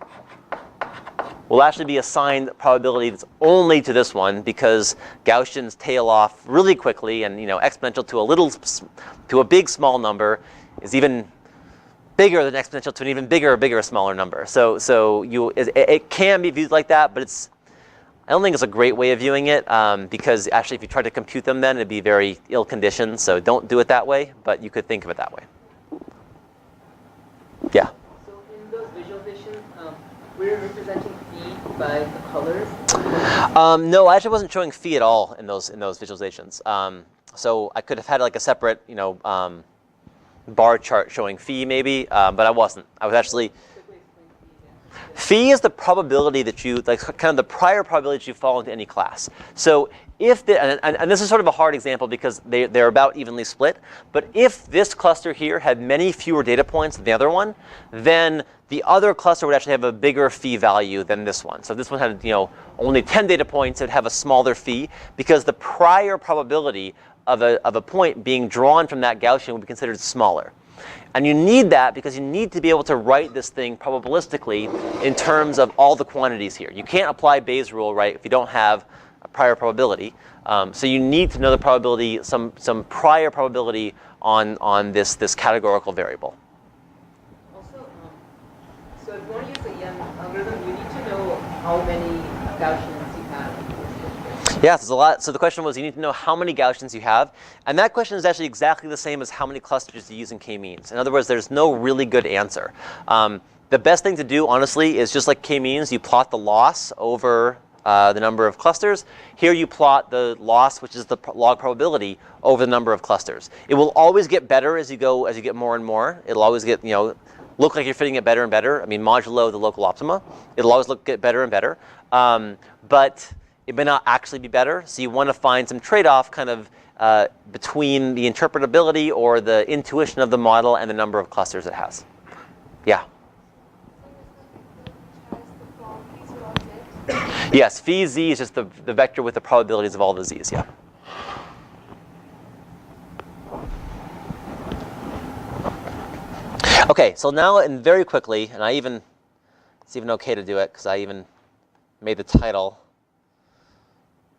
will actually be assigned probability that's only to this one because Gaussians tail off really quickly, and exponential to a big small number is even bigger than exponential to an even bigger smaller number. So it can be viewed like that, but I don't think it's a great way of viewing it because actually if you try to compute them then it'd be very ill conditioned. So don't do it that way, but you could think of it that way. Yeah. So in those visualizations, we're representing phi by the colors? No, I actually wasn't showing phi at all in those visualizations. So I could have had like a separate bar chart showing phi maybe, but I wasn't. I was actually. Phi is the probability that you, like kind of the prior probability that you fall into any class. So if and this is sort of a hard example because they're about evenly split, but if this cluster here had many fewer data points than the other one, then the other cluster would actually have a bigger phi value than this one. So if this one had only 10 data points, it would have a smaller phi because the prior probability of a point being drawn from that Gaussian would be considered smaller. And you need that because you need to be able to write this thing probabilistically in terms of all the quantities here. You can't apply Bayes' rule, right, if you don't have a prior probability. So you need to know the probability, some prior probability on this categorical variable. Also, so if you want to use the EM algorithm, you need to know how many Gaussians you have. Yeah, there's a lot. So the question was, you need to know how many Gaussians you have. And that question is actually exactly the same as how many clusters you use in k-means. In other words, there's no really good answer. The best thing to do, honestly, is just like k-means, you plot the loss over the number of clusters. Here you plot the loss, which is the log probability, over the number of clusters. It will always get better as you get more and more. It'll always get, look like you're fitting it better and better. I mean, modulo the local optima. It'll always get better and better. But it may not actually be better. So you want to find some trade-off kind of between the interpretability or the intuition of the model and the number of clusters it has. Yeah? Yes, phi z is just the vector with the probabilities of all the z's, yeah. Okay, so now and very quickly, and it's even okay to do it because I even made the title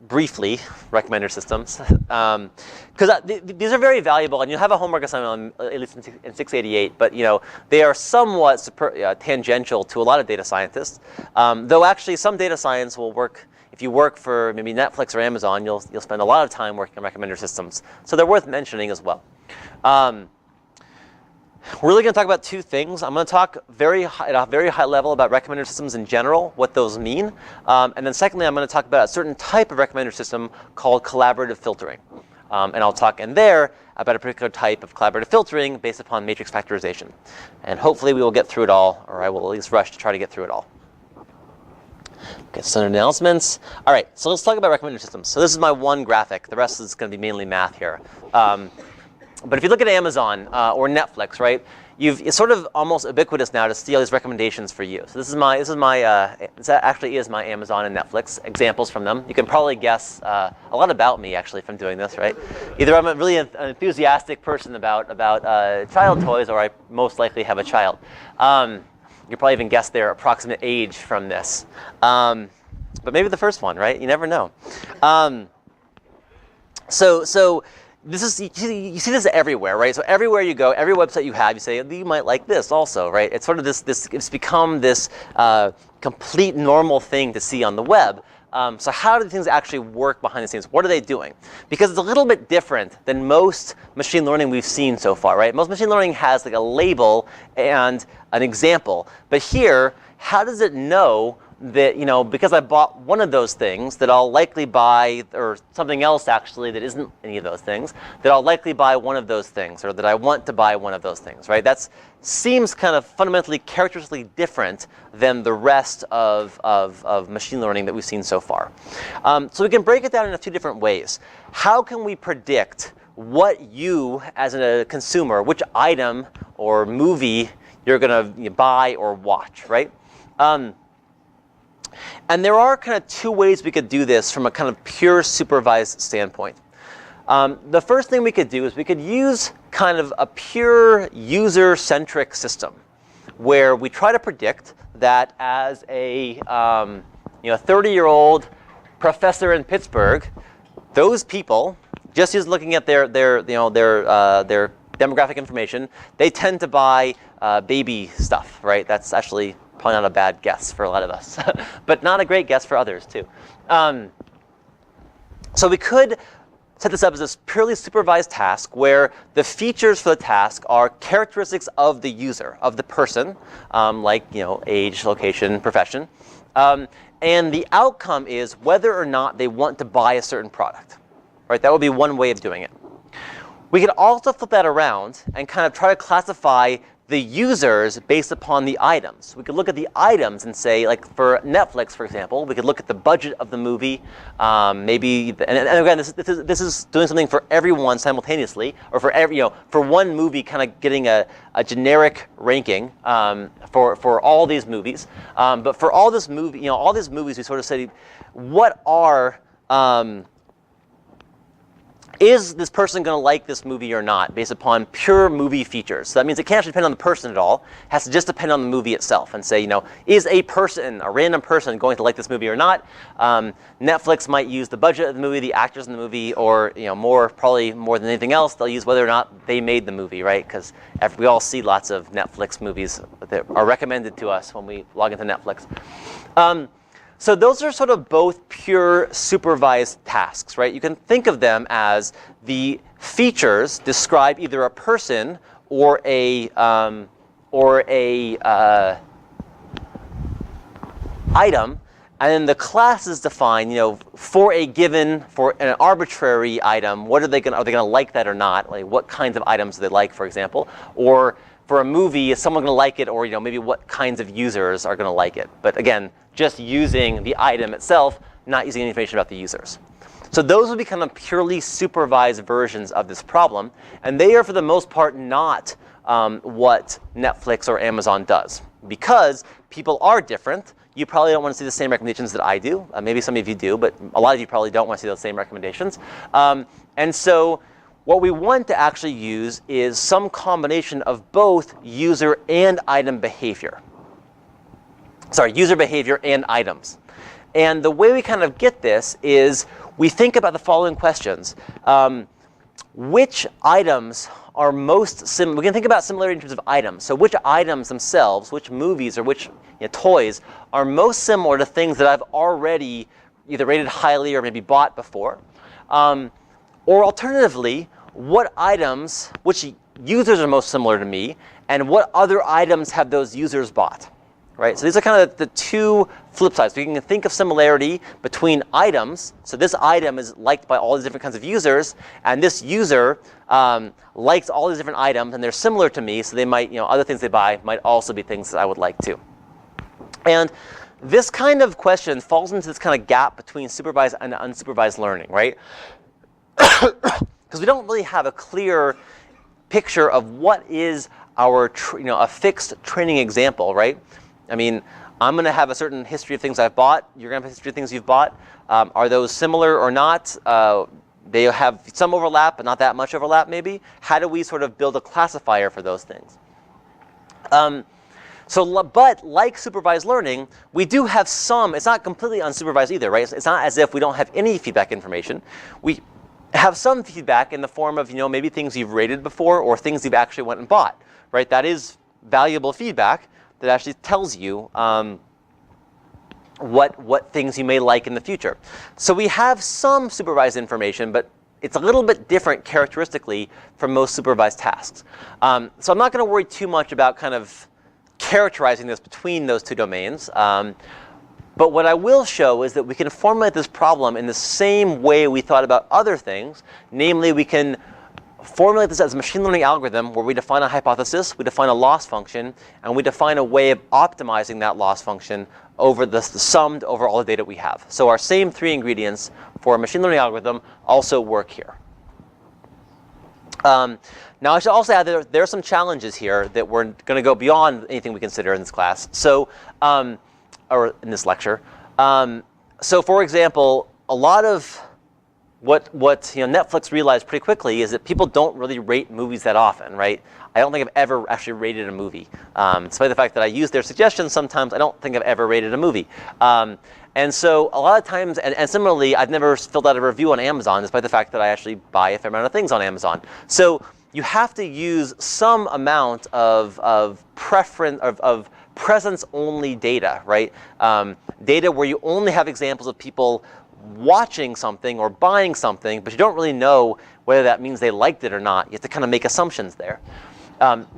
briefly recommender systems, because these are very valuable, and you'll have a homework assignment on, at least in 688, but they are somewhat tangential to a lot of data scientists, though actually some data science will work. If you work for maybe Netflix or Amazon, you'll spend a lot of time working on recommender systems, so they're worth mentioning as well. We're really going to talk about two things. I'm going to talk at a very high level about recommender systems in general, what those mean. And then secondly, I'm going to talk about a certain type of recommender system called collaborative filtering. And I'll talk in there about a particular type of collaborative filtering based upon matrix factorization. And hopefully we will get through it all, or I will at least rush to try to get through it all. Okay, so announcements. All right, so let's talk about recommender systems. So this is my one graphic. The rest is going to be mainly math here. But if you look at Amazon or Netflix, right, it's sort of almost ubiquitous now to see all these recommendations for you. So this actually is my Amazon and Netflix examples from them. You can probably guess a lot about me actually from doing this, right? Either I'm a really enthusiastic person about child toys, or I most likely have a child. You probably even guess their approximate age from this. But maybe the first one, right? You never know. So this is, you see this everywhere, right? So everywhere you go, every website you have, you say, you might like this also, right? It's sort of it's become this complete normal thing to see on the web. So how do things actually work behind the scenes? What are they doing? Because it's a little bit different than most machine learning we've seen so far, right? Most machine learning has like a label and an example. But here, how does it know that, because I bought one of those things, that I'll likely buy, or something else actually that isn't any of those things, that I'll likely buy one of those things, or that I want to buy one of those things, right? That seems kind of fundamentally characteristically different than the rest of machine learning that we've seen so far. So we can break it down into two different ways. How can we predict what you, as a consumer, which item or movie you're going to buy or watch, right? And there are kind of two ways we could do this from a kind of pure supervised standpoint. The first thing we could do is we could use kind of a pure user-centric system where we try to predict that as a 30-year-old professor in Pittsburgh, those people, just as looking at their demographic information, they tend to buy baby stuff, right? That's actually probably not a bad guess for a lot of us, but not a great guess for others too. So we could set this up as this purely supervised task where the features for the task are characteristics of the user, of the person, like age, location, profession, and the outcome is whether or not they want to buy a certain product. Right? That would be one way of doing it. We could also flip that around and kind of try to classify the users based upon the items. We could look at the items and say, like for Netflix, for example, we could look at the budget of the movie, and again, this is doing something for everyone simultaneously, or for one movie, kind of getting a generic ranking for all these movies. But for all these movies, we sort of say, what are is this person going to like this movie or not, based upon pure movie features? So that means it can't actually depend on the person at all. It has to just depend on the movie itself and say, is a random person going to like this movie or not? Netflix might use the budget of the movie, the actors in the movie, or probably more than anything else, they'll use whether or not they made the movie, right? Because we all see lots of Netflix movies that are recommended to us when we log into Netflix. So those are sort of both pure supervised tasks, right? You can think of them as the features describe either a person or a item, and then the classes define, for an arbitrary item, are they going to like that or not? Like what kinds of items do they like, for example, or for a movie, is someone going to like it, or maybe what kinds of users are going to like it? But again, just using the item itself, not using any information about the users. So those would be kind of purely supervised versions of this problem, and they are for the most part not what Netflix or Amazon does, because people are different. You probably don't want to see the same recommendations that I do. Maybe some of you do, but a lot of you probably don't want to see those same recommendations. And so what we want to actually use is some combination of both user and item behavior. Sorry, user behavior and items. And the way we kind of get this is we think about the following questions. Which items are most similar? We can think about similarity in terms of items. So which items themselves, which movies or which toys are most similar to things that I've already either rated highly or maybe bought before? Or alternatively, what items, which users are most similar to me, and what other items have those users bought? Right? So these are kind of the two flip sides. We can think of similarity between items. So this item is liked by all these different kinds of users, and this user likes all these different items, and they're similar to me. So they might, other things they buy might also be things that I would like too. And this kind of question falls into this kind of gap between supervised and unsupervised learning, right? Because we don't really have a clear picture of what is our, a fixed training example, right? I mean, I'm going to have a certain history of things I've bought. You're going to have a history of things you've bought. Are those similar or not? They have some overlap, but not that much overlap, maybe. How do we sort of build a classifier for those things? But like supervised learning, we do have some. It's not completely unsupervised either, right? It's not as if we don't have any feedback information. We have some feedback in the form of, maybe things you've rated before or things you've actually went and bought, right? That is valuable feedback that actually tells you what things you may like in the future. So we have some supervised information, but it's a little bit different characteristically from most supervised tasks. So I'm not going to worry too much about kind of characterizing this between those two domains. But what I will show is that we can formulate this problem in the same way we thought about other things. Namely, we can formulate this as a machine learning algorithm where we define a hypothesis, we define a loss function, and we define a way of optimizing that loss function over the summed over all the data we have. So our same three ingredients for a machine learning algorithm also work here. Now I should also add that there are some challenges here that we're going to go beyond anything we consider in this class. So, or in this lecture. So for example, a lot of what Netflix realized pretty quickly is that people don't really rate movies that often, right? I don't think I've ever actually rated a movie. Despite the fact that I use their suggestions sometimes, I don't think I've ever rated a movie. And so a lot of times, and similarly, I've never filled out a review on Amazon, despite the fact that I actually buy a fair amount of things on Amazon. So you have to use some amount of preference, of presence-only data, right? Data where you only have examples of people watching something or buying something, but you don't really know whether that means they liked it or not. You have to kind of make assumptions there,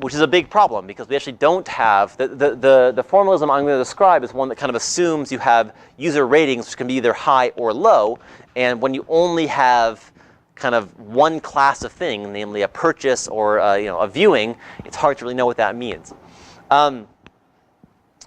which is a big problem because we actually don't have, the formalism I'm going to describe is one that kind of assumes you have user ratings, which can be either high or low. And when you only have kind of one class of thing, namely a purchase or a viewing, it's hard to really know what that means.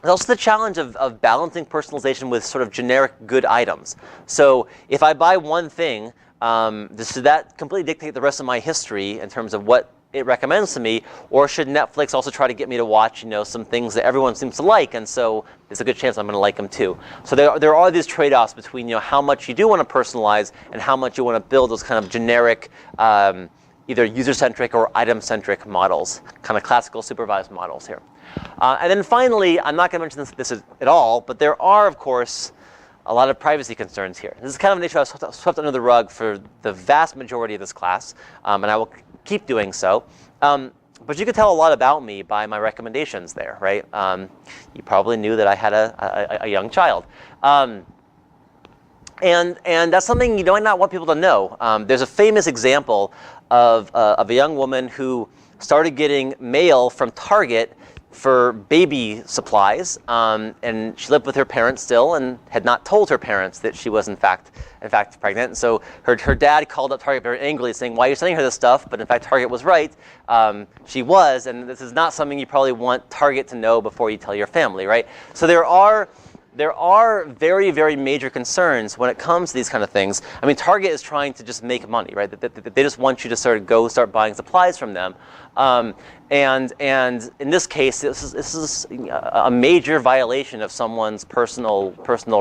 There's also the challenge of balancing personalization with sort of generic good items. So if I buy one thing, should that completely dictate the rest of my history in terms of what it recommends to me? Or should Netflix also try to get me to watch some things that everyone seems to like, and so there's a good chance I'm going to like them too. So there are these trade-offs between how much you do want to personalize and how much you want to build those kind of generic either user-centric or item-centric models, kind of classical supervised models here. And then finally, I'm not going to mention this at all, but there are, of course, a lot of privacy concerns here. This is kind of an issue I swept under the rug for the vast majority of this class, and I will keep doing so. But you could tell a lot about me by my recommendations there, right? You probably knew that I had a young child. And that's something you might not want people to know. There's a famous example of a young woman who started getting mail from Target for baby supplies, and she lived with her parents still and had not told her parents that she was in fact pregnant. And so her dad called up Target very angrily saying, why are you sending her this stuff? But in fact, Target was right. She was, and this is not something you probably want Target to know before you tell your family, right? So there are very, very major concerns when it comes to these kind of things. I mean, Target is trying to just make money, right? They just want you to start buying supplies from them. And in this case, this is a major violation of someone's personal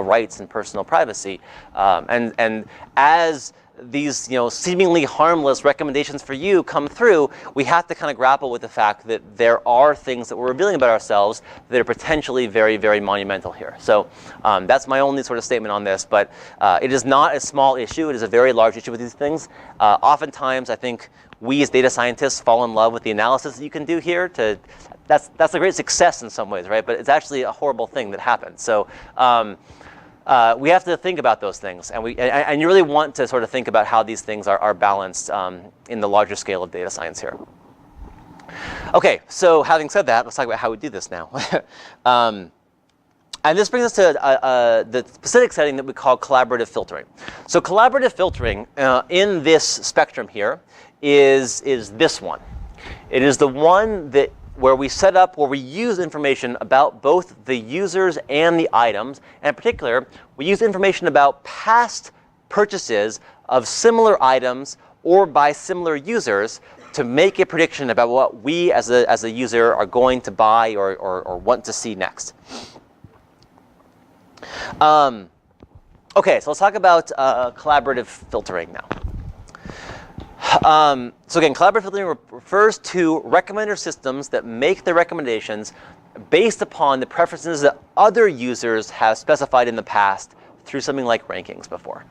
rights and personal privacy. And as these seemingly harmless recommendations for you come through, we have to kind of grapple with the fact that there are things that we're revealing about ourselves that are potentially very, very monumental here. So that's my only sort of statement on this, but it is not a small issue. It is a very large issue with these things. Oftentimes, I think we as data scientists fall in love with the analysis that you can do here. That's a great success in some ways, right? But it's actually a horrible thing that happens. So we have to think about those things, and you really want to sort of think about how these things are balanced in the larger scale of data science here. Okay, so having said that, let's talk about how we do this now. And this brings us to the specific setting that we call collaborative filtering. So collaborative filtering in this spectrum here is this one. It is the one where we use information about both the users and the items. And in particular, we use information about past purchases of similar items or by similar users to make a prediction about what we as a user are going to buy or want to see next. Okay, so let's talk about collaborative filtering now. So again, collaborative filtering refers to recommender systems that make the recommendations based upon the preferences that other users have specified in the past through something like rankings before.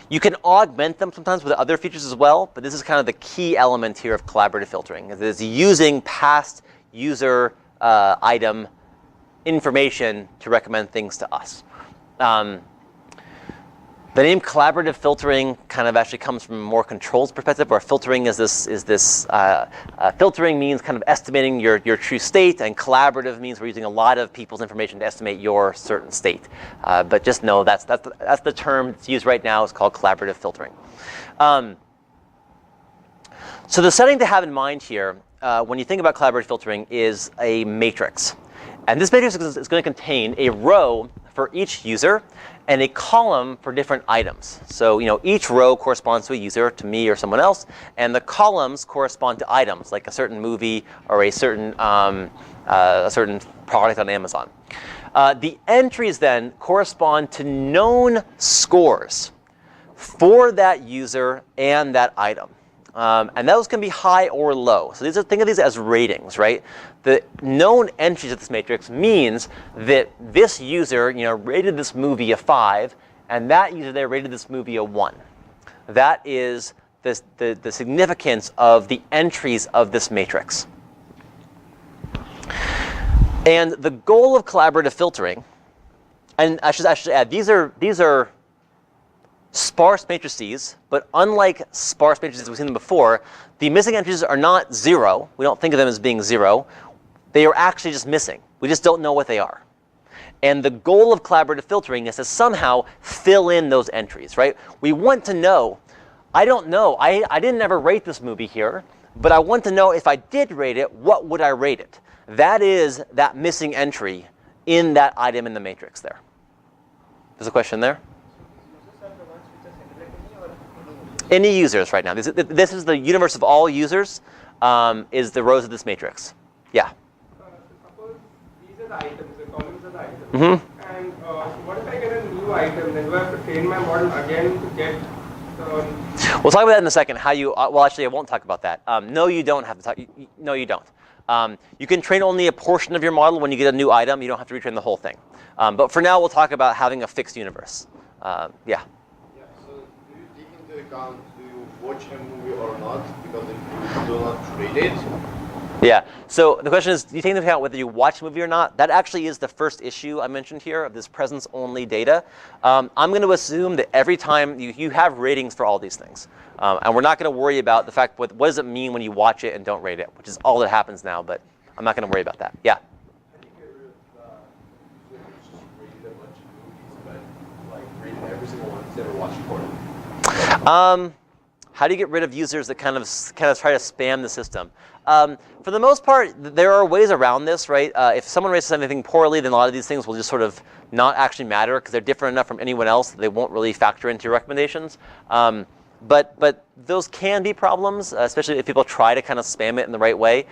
You can augment them sometimes with other features as well, but this is kind of the key element here of collaborative filtering. It is using past user item information to recommend things to us. The name collaborative filtering kind of actually comes from a more controls perspective, where filtering filtering means kind of estimating your true state, and collaborative means we're using a lot of people's information to estimate your certain state. But just know that's the term that's used right now. It's called collaborative filtering. So the setting to have in mind here when you think about collaborative filtering is a matrix. And this matrix is going to contain a row for each user and a column for different items. So each row corresponds to a user, to me or someone else, and the columns correspond to items, like a certain movie or a certain product on Amazon. The entries then correspond to known scores for that user and that item. And those can be high or low. So think of these as ratings, right? The known entries of this matrix means that this user, rated this movie a 5, and that user there rated this movie a 1. That is the significance of the entries of this matrix. And the goal of collaborative filtering, and I should add, these are sparse matrices, but unlike sparse matrices we've seen them before, the missing entries are not 0. We don't think of them as being 0. They are actually just missing. We just don't know what they are. And the goal of collaborative filtering is to somehow fill in those entries, right? We want to know, I don't know, I didn't ever rate this movie here, but I want to know if I did rate it, what would I rate it? That is that missing entry in that item in the matrix there. There's a question there? Any users right now. This is the universe of all users, is the rows of this matrix. Yeah? Suppose these are the items, the columns are the items. Mm-hmm. And what if I get a new item? Then do I have to train my model again to get the... We'll talk about that in a second. How you? Well, actually, I won't talk about that. No, you don't have to talk. No, you don't. You can train only a portion of your model when you get a new item. You don't have to retrain the whole thing. But for now, we'll talk about having a fixed universe. Yeah. Yeah, so do you take into account, do you watch a movie or not? Because if you do not rate it. Yeah, so the question is, do you take into account whether you watch a movie or not? That actually is the first issue I mentioned here of this presence-only data. I'm going to assume that every time you have ratings for all these things. And we're not going to worry about the fact, what does it mean when you watch it and don't rate it, which is all that happens now, but I'm not going to worry about that. Yeah? How do you get rid of users just rated a bunch of movies, but like rated every single one instead of watched accordingly? How do you get rid of users that kind of try to spam the system? For the most part, there are ways around this, right? If someone rates anything poorly, then a lot of these things will just sort of not actually matter because they're different enough from anyone else that they won't really factor into your recommendations. But those can be problems, especially if people try to kind of spam it in the right way.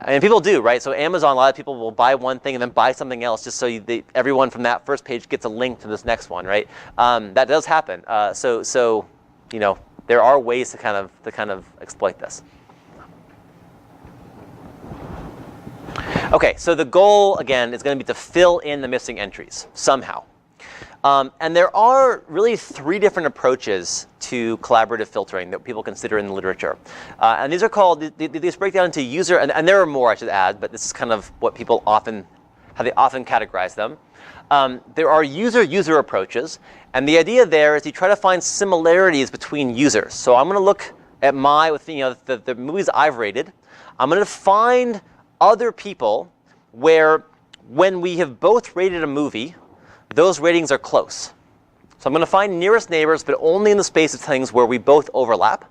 I mean, people do, right? So Amazon, a lot of people will buy one thing and then buy something else just so everyone from that first page gets a link to this next one, right? That does happen. So you know, there are ways to kind of exploit this. Okay, so the goal again is going to be to fill in the missing entries somehow. And there are really 3 different approaches to collaborative filtering that people consider in the literature. And these are called, these break down into user, and there are more I should add, but this is kind of what people often, how they often categorize them. There are user-user approaches, and the idea there is you try to find similarities between users. So I'm going to look at the movies I've rated. I'm going to find other people where when we have both rated a movie, those ratings are close. So I'm going to find nearest neighbors, but only in the space of things where we both overlap.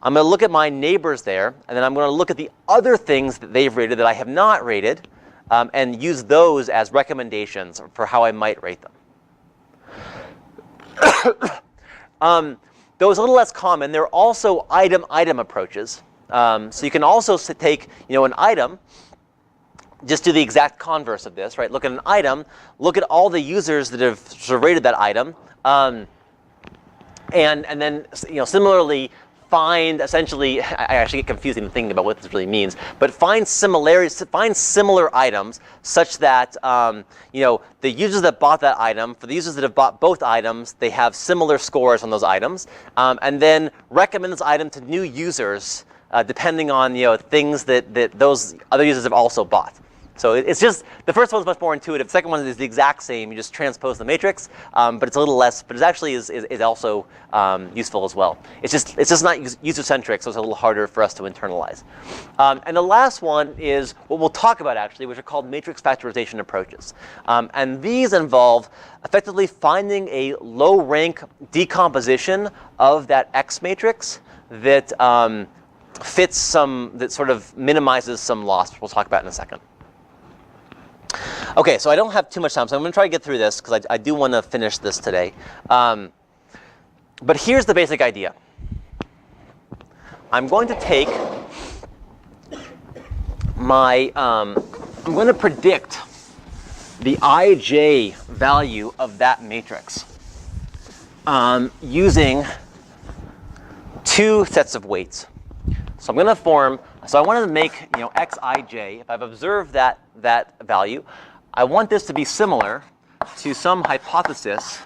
I'm going to look at my neighbors there, and then I'm going to look at the other things that they've rated that I have not rated, and use those as recommendations for how I might rate them. Though it's a little less common, there are also item approaches. So you can also take an item, just do the exact converse of this, right? Look at an item, look at all the users that have sort of rated that item, and then similarly find essentially, I actually get confused in thinking about what this really means, but find similarities, find similar items such that the users that bought that item, for the users that have bought both items, they have similar scores on those items, and then recommend this item to new users depending on things that those other users have also bought. So it's just, the first one's much more intuitive. The second one is the exact same. You just transpose the matrix, but it's a little less, but it actually is also useful as well. It's just not user-centric, so it's a little harder for us to internalize. And the last one is what we'll talk about actually, which are called matrix factorization approaches. And these involve effectively finding a low-rank decomposition of that X matrix that that sort of minimizes some loss, which we'll talk about in a second. Okay, so I don't have too much time, so I'm going to try to get through this because I do want to finish this today. But here's the basic idea. I'm going to take my, I'm going to predict the ij value of that matrix using 2 sets of weights. So I'm going to form, so I want to make xij, if I've observed that value, I want this to be similar to some hypothesis.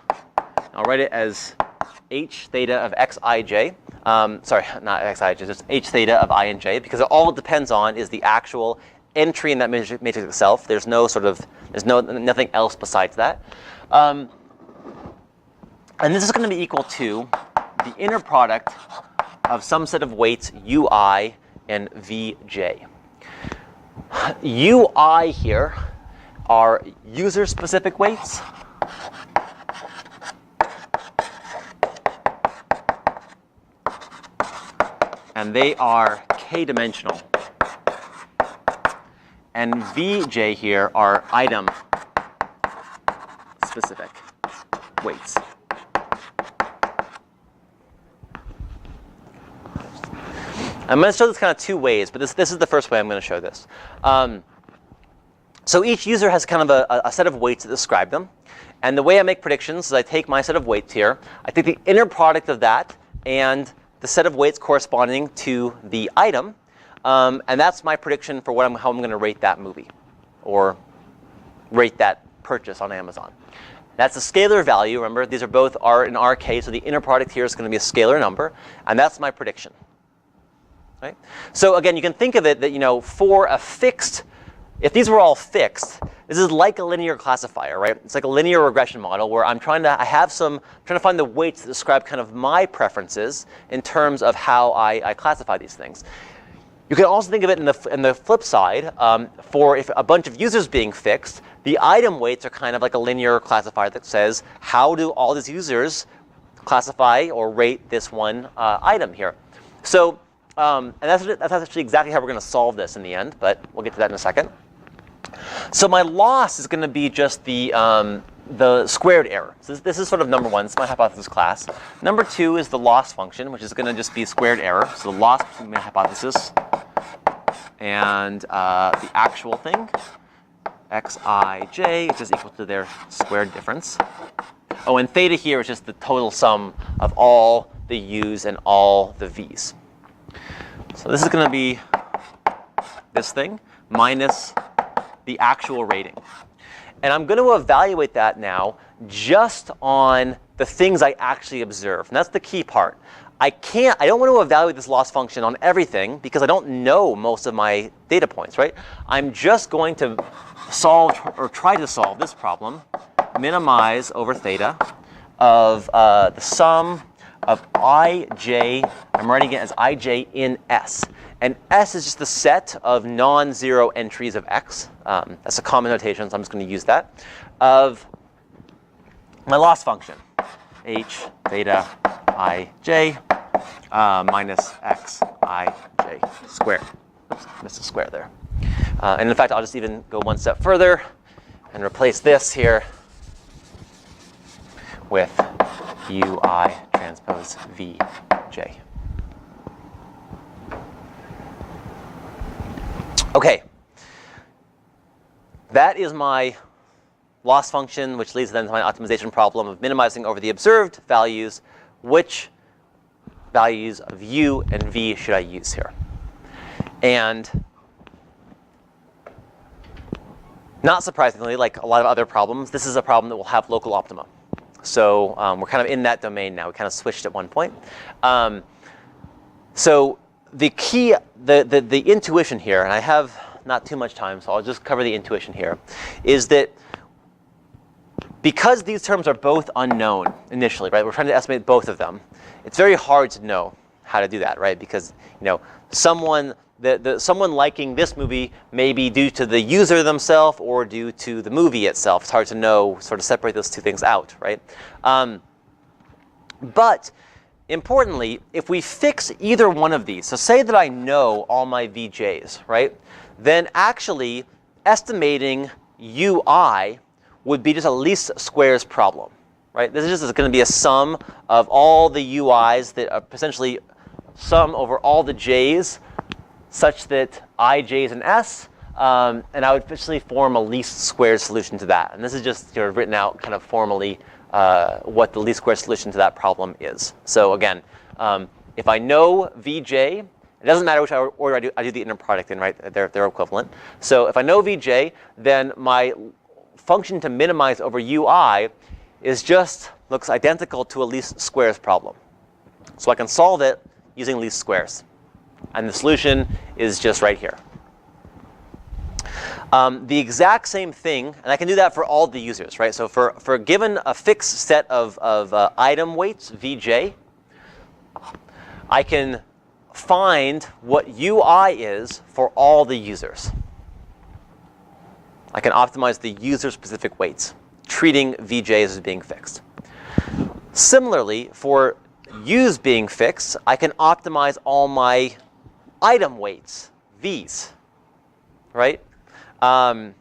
I'll write it as h theta of xij. Sorry, not xij, just h theta of I and j, because all it depends on is the actual entry in that matrix itself. There's nothing else besides that. And this is going to be equal to the inner product of some set of weights ui and vj. Ui here are user-specific weights. And they are k-dimensional. And vj here are item-specific weights. I'm going to show this kind of 2 ways, but this is the first way I'm going to show this. So each user has kind of a set of weights that describe them. And the way I make predictions is I take my set of weights here, I take the inner product of that and the set of weights corresponding to the item, and that's my prediction for how I'm going to rate that movie or rate that purchase on Amazon. That's a scalar value. Remember, these are both in our case, so the inner product here is going to be a scalar number, and that's my prediction. Right? So again, you can think of it that for a fixed, if these were all fixed, this is like a linear classifier, right? It's like a linear regression model where I'm trying to find the weights that describe kind of my preferences in terms of how I classify these things. You can also think of it in the flip side. For if a bunch of users being fixed, the item weights are kind of like a linear classifier that says, how do all these users classify or rate this one item here? So, and that's actually exactly how we're going to solve this in the end, but we'll get to that in a second. So my loss is going to be just the squared error. So this is sort of number 1. This is my hypothesis class. Number 2 is the loss function, which is going to just be squared error. So the loss between my hypothesis and the actual thing, xij, is just equal to their squared difference. Oh, and theta here is just the total sum of all the u's and all the v's. So this is going to be this thing minus the actual rating. And I'm going to evaluate that now just on the things I actually observe. And that's the key part. I don't want to evaluate this loss function on everything because I don't know most of my data points, right? I'm just going to solve or try to solve this problem, minimize over theta of the sum of ij, I'm writing it as ij in S. And S is just the set of non-zero entries of X. That's a common notation, so I'm just going to use that. Of my loss function, h theta ij minus xij squared. Oops, missed a square there. And in fact, I'll just even go one step further and replace this here with ui transpose vj. Okay. That is my loss function, which leads then to my optimization problem of minimizing over the observed values. Which values of u and v should I use here? And not surprisingly, like a lot of other problems, this is a problem that will have local optima. So we're kind of in that domain now. We kind of switched at one point. So the key, the intuition here, and I have not too much time, so I'll just cover the intuition here, is that because these terms are both unknown initially, right? We're trying to estimate both of them. It's very hard to know how to do that, right? Because someone liking this movie may be due to the user themselves or due to the movie itself. It's hard to know, sort of separate those two things out, right? But importantly, if we fix either one of these, so say that I know all my VJs, right? Then actually estimating UI would be just a least squares problem, right? This is just going to be a sum of all the UIs that are essentially sum over all the J's such that I, J's, and S, and I would officially form a least squares solution to that. And this is just written out kind of formally what the least squares solution to that problem is. So again, if I know VJ, it doesn't matter which order I do the inner product in, right? They're equivalent. So if I know VJ, then my function to minimize over UI looks identical to a least squares problem. So I can solve it using least squares. And the solution is just right here. The exact same thing, and I can do that for all the users, right? So for given a fixed set of item weights, VJ, I can find what UI is for all the users. I can optimize the user-specific weights, treating VJs as being fixed. Similarly, for U's being fixed, I can optimize all my item weights, V's, right?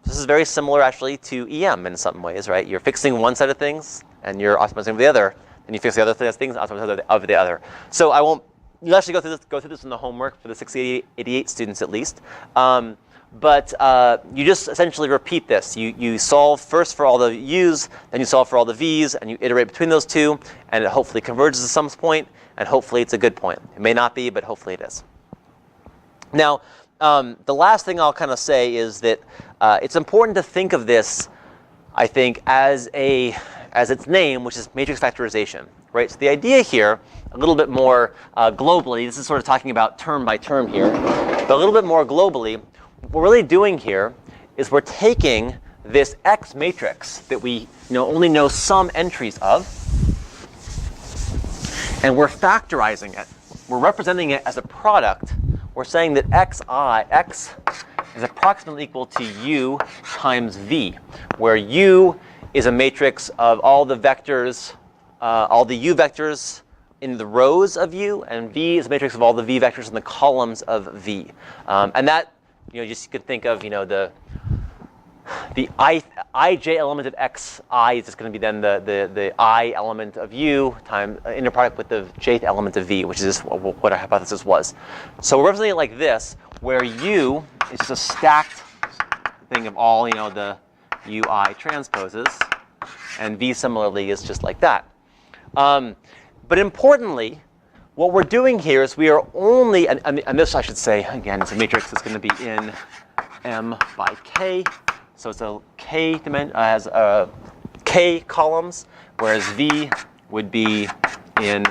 This is very similar, actually, to EM in some ways, right? You're fixing one set of things, and you're optimizing over the other, and you fix the other things, optimize over the other. So you'll actually go through this in the homework for the 688 students at least. But you just essentially repeat this. You solve first for all the U's, then you solve for all the V's, and you iterate between those two, and it hopefully converges to some point, and hopefully it's a good point. It may not be, but hopefully it is. Now, the last thing I'll kind of say is that it's important to think of this, I think, as its name, which is matrix factorization, right? So the idea here, a little bit more globally, this is sort of talking about term by term here, but a little bit more globally, what we're really doing here is we're taking this X matrix that we only know some entries of, and we're factorizing it. We're representing it as a product. We're saying that X is approximately equal to U times V, where U is a matrix of all the vectors, all the U vectors in the rows of U, and V is a matrix of all the V vectors in the columns of V. And that, you could think of, the ij element of xi is just going to be then the I element of U times inner product with the jth element of V, which is just what our hypothesis was. So we're representing it like this. where U is just a stacked thing of all, the UI transposes, and V similarly is just like that. But importantly, what we're doing here is we are only, and this I should say, again, it's a matrix that's going to be in M by K. So it's a K dimension, has K columns, whereas V would be in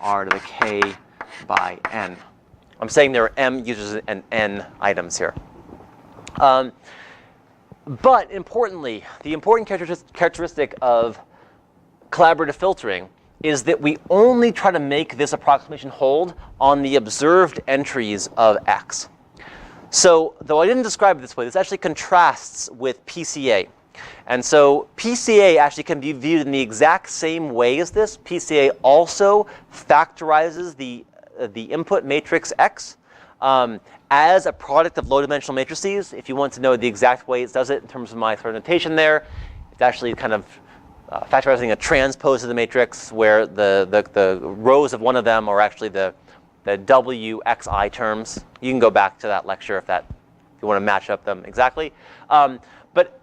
R to the K by N. I'm saying there are M users and N items here. But importantly, the important characteristic of collaborative filtering is that we only try to make this approximation hold on the observed entries of X. So though I didn't describe it this way, this actually contrasts with PCA. And so PCA actually can be viewed in the exact same way as this. PCA also factorizes the input matrix X as a product of low-dimensional matrices. If you want to know the exact way it does it in terms of my sort of notation there, it's actually kind of factorizing a transpose of the matrix where the rows of one of them are actually the WXI terms. You can go back to that lecture if you want to match up them exactly. But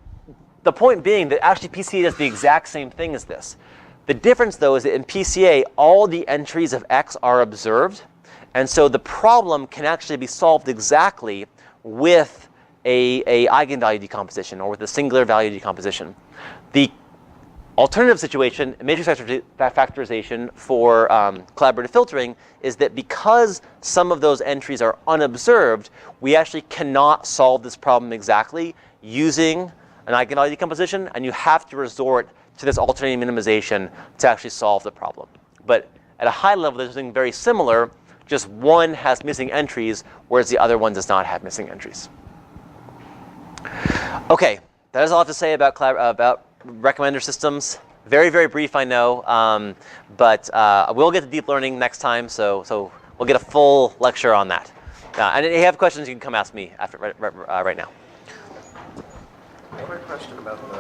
the point being that actually PCA does the exact same thing as this. The difference, though, is that in PCA, all the entries of X are observed. And so the problem can actually be solved exactly with a eigenvalue decomposition or with a singular value decomposition. The alternative situation, matrix factorization for collaborative filtering, is that because some of those entries are unobserved, we actually cannot solve this problem exactly using an eigenvalue decomposition, and you have to resort to this alternating minimization to actually solve the problem. But at a high level, there's something very similar, just one has missing entries, whereas the other one does not have missing entries. Okay, that is all I have to say about recommender systems. Very, very brief, I know, but we'll get to deep learning next time, so we'll get a full lecture on that. And if you have questions, you can come ask me after right now. Quick question about the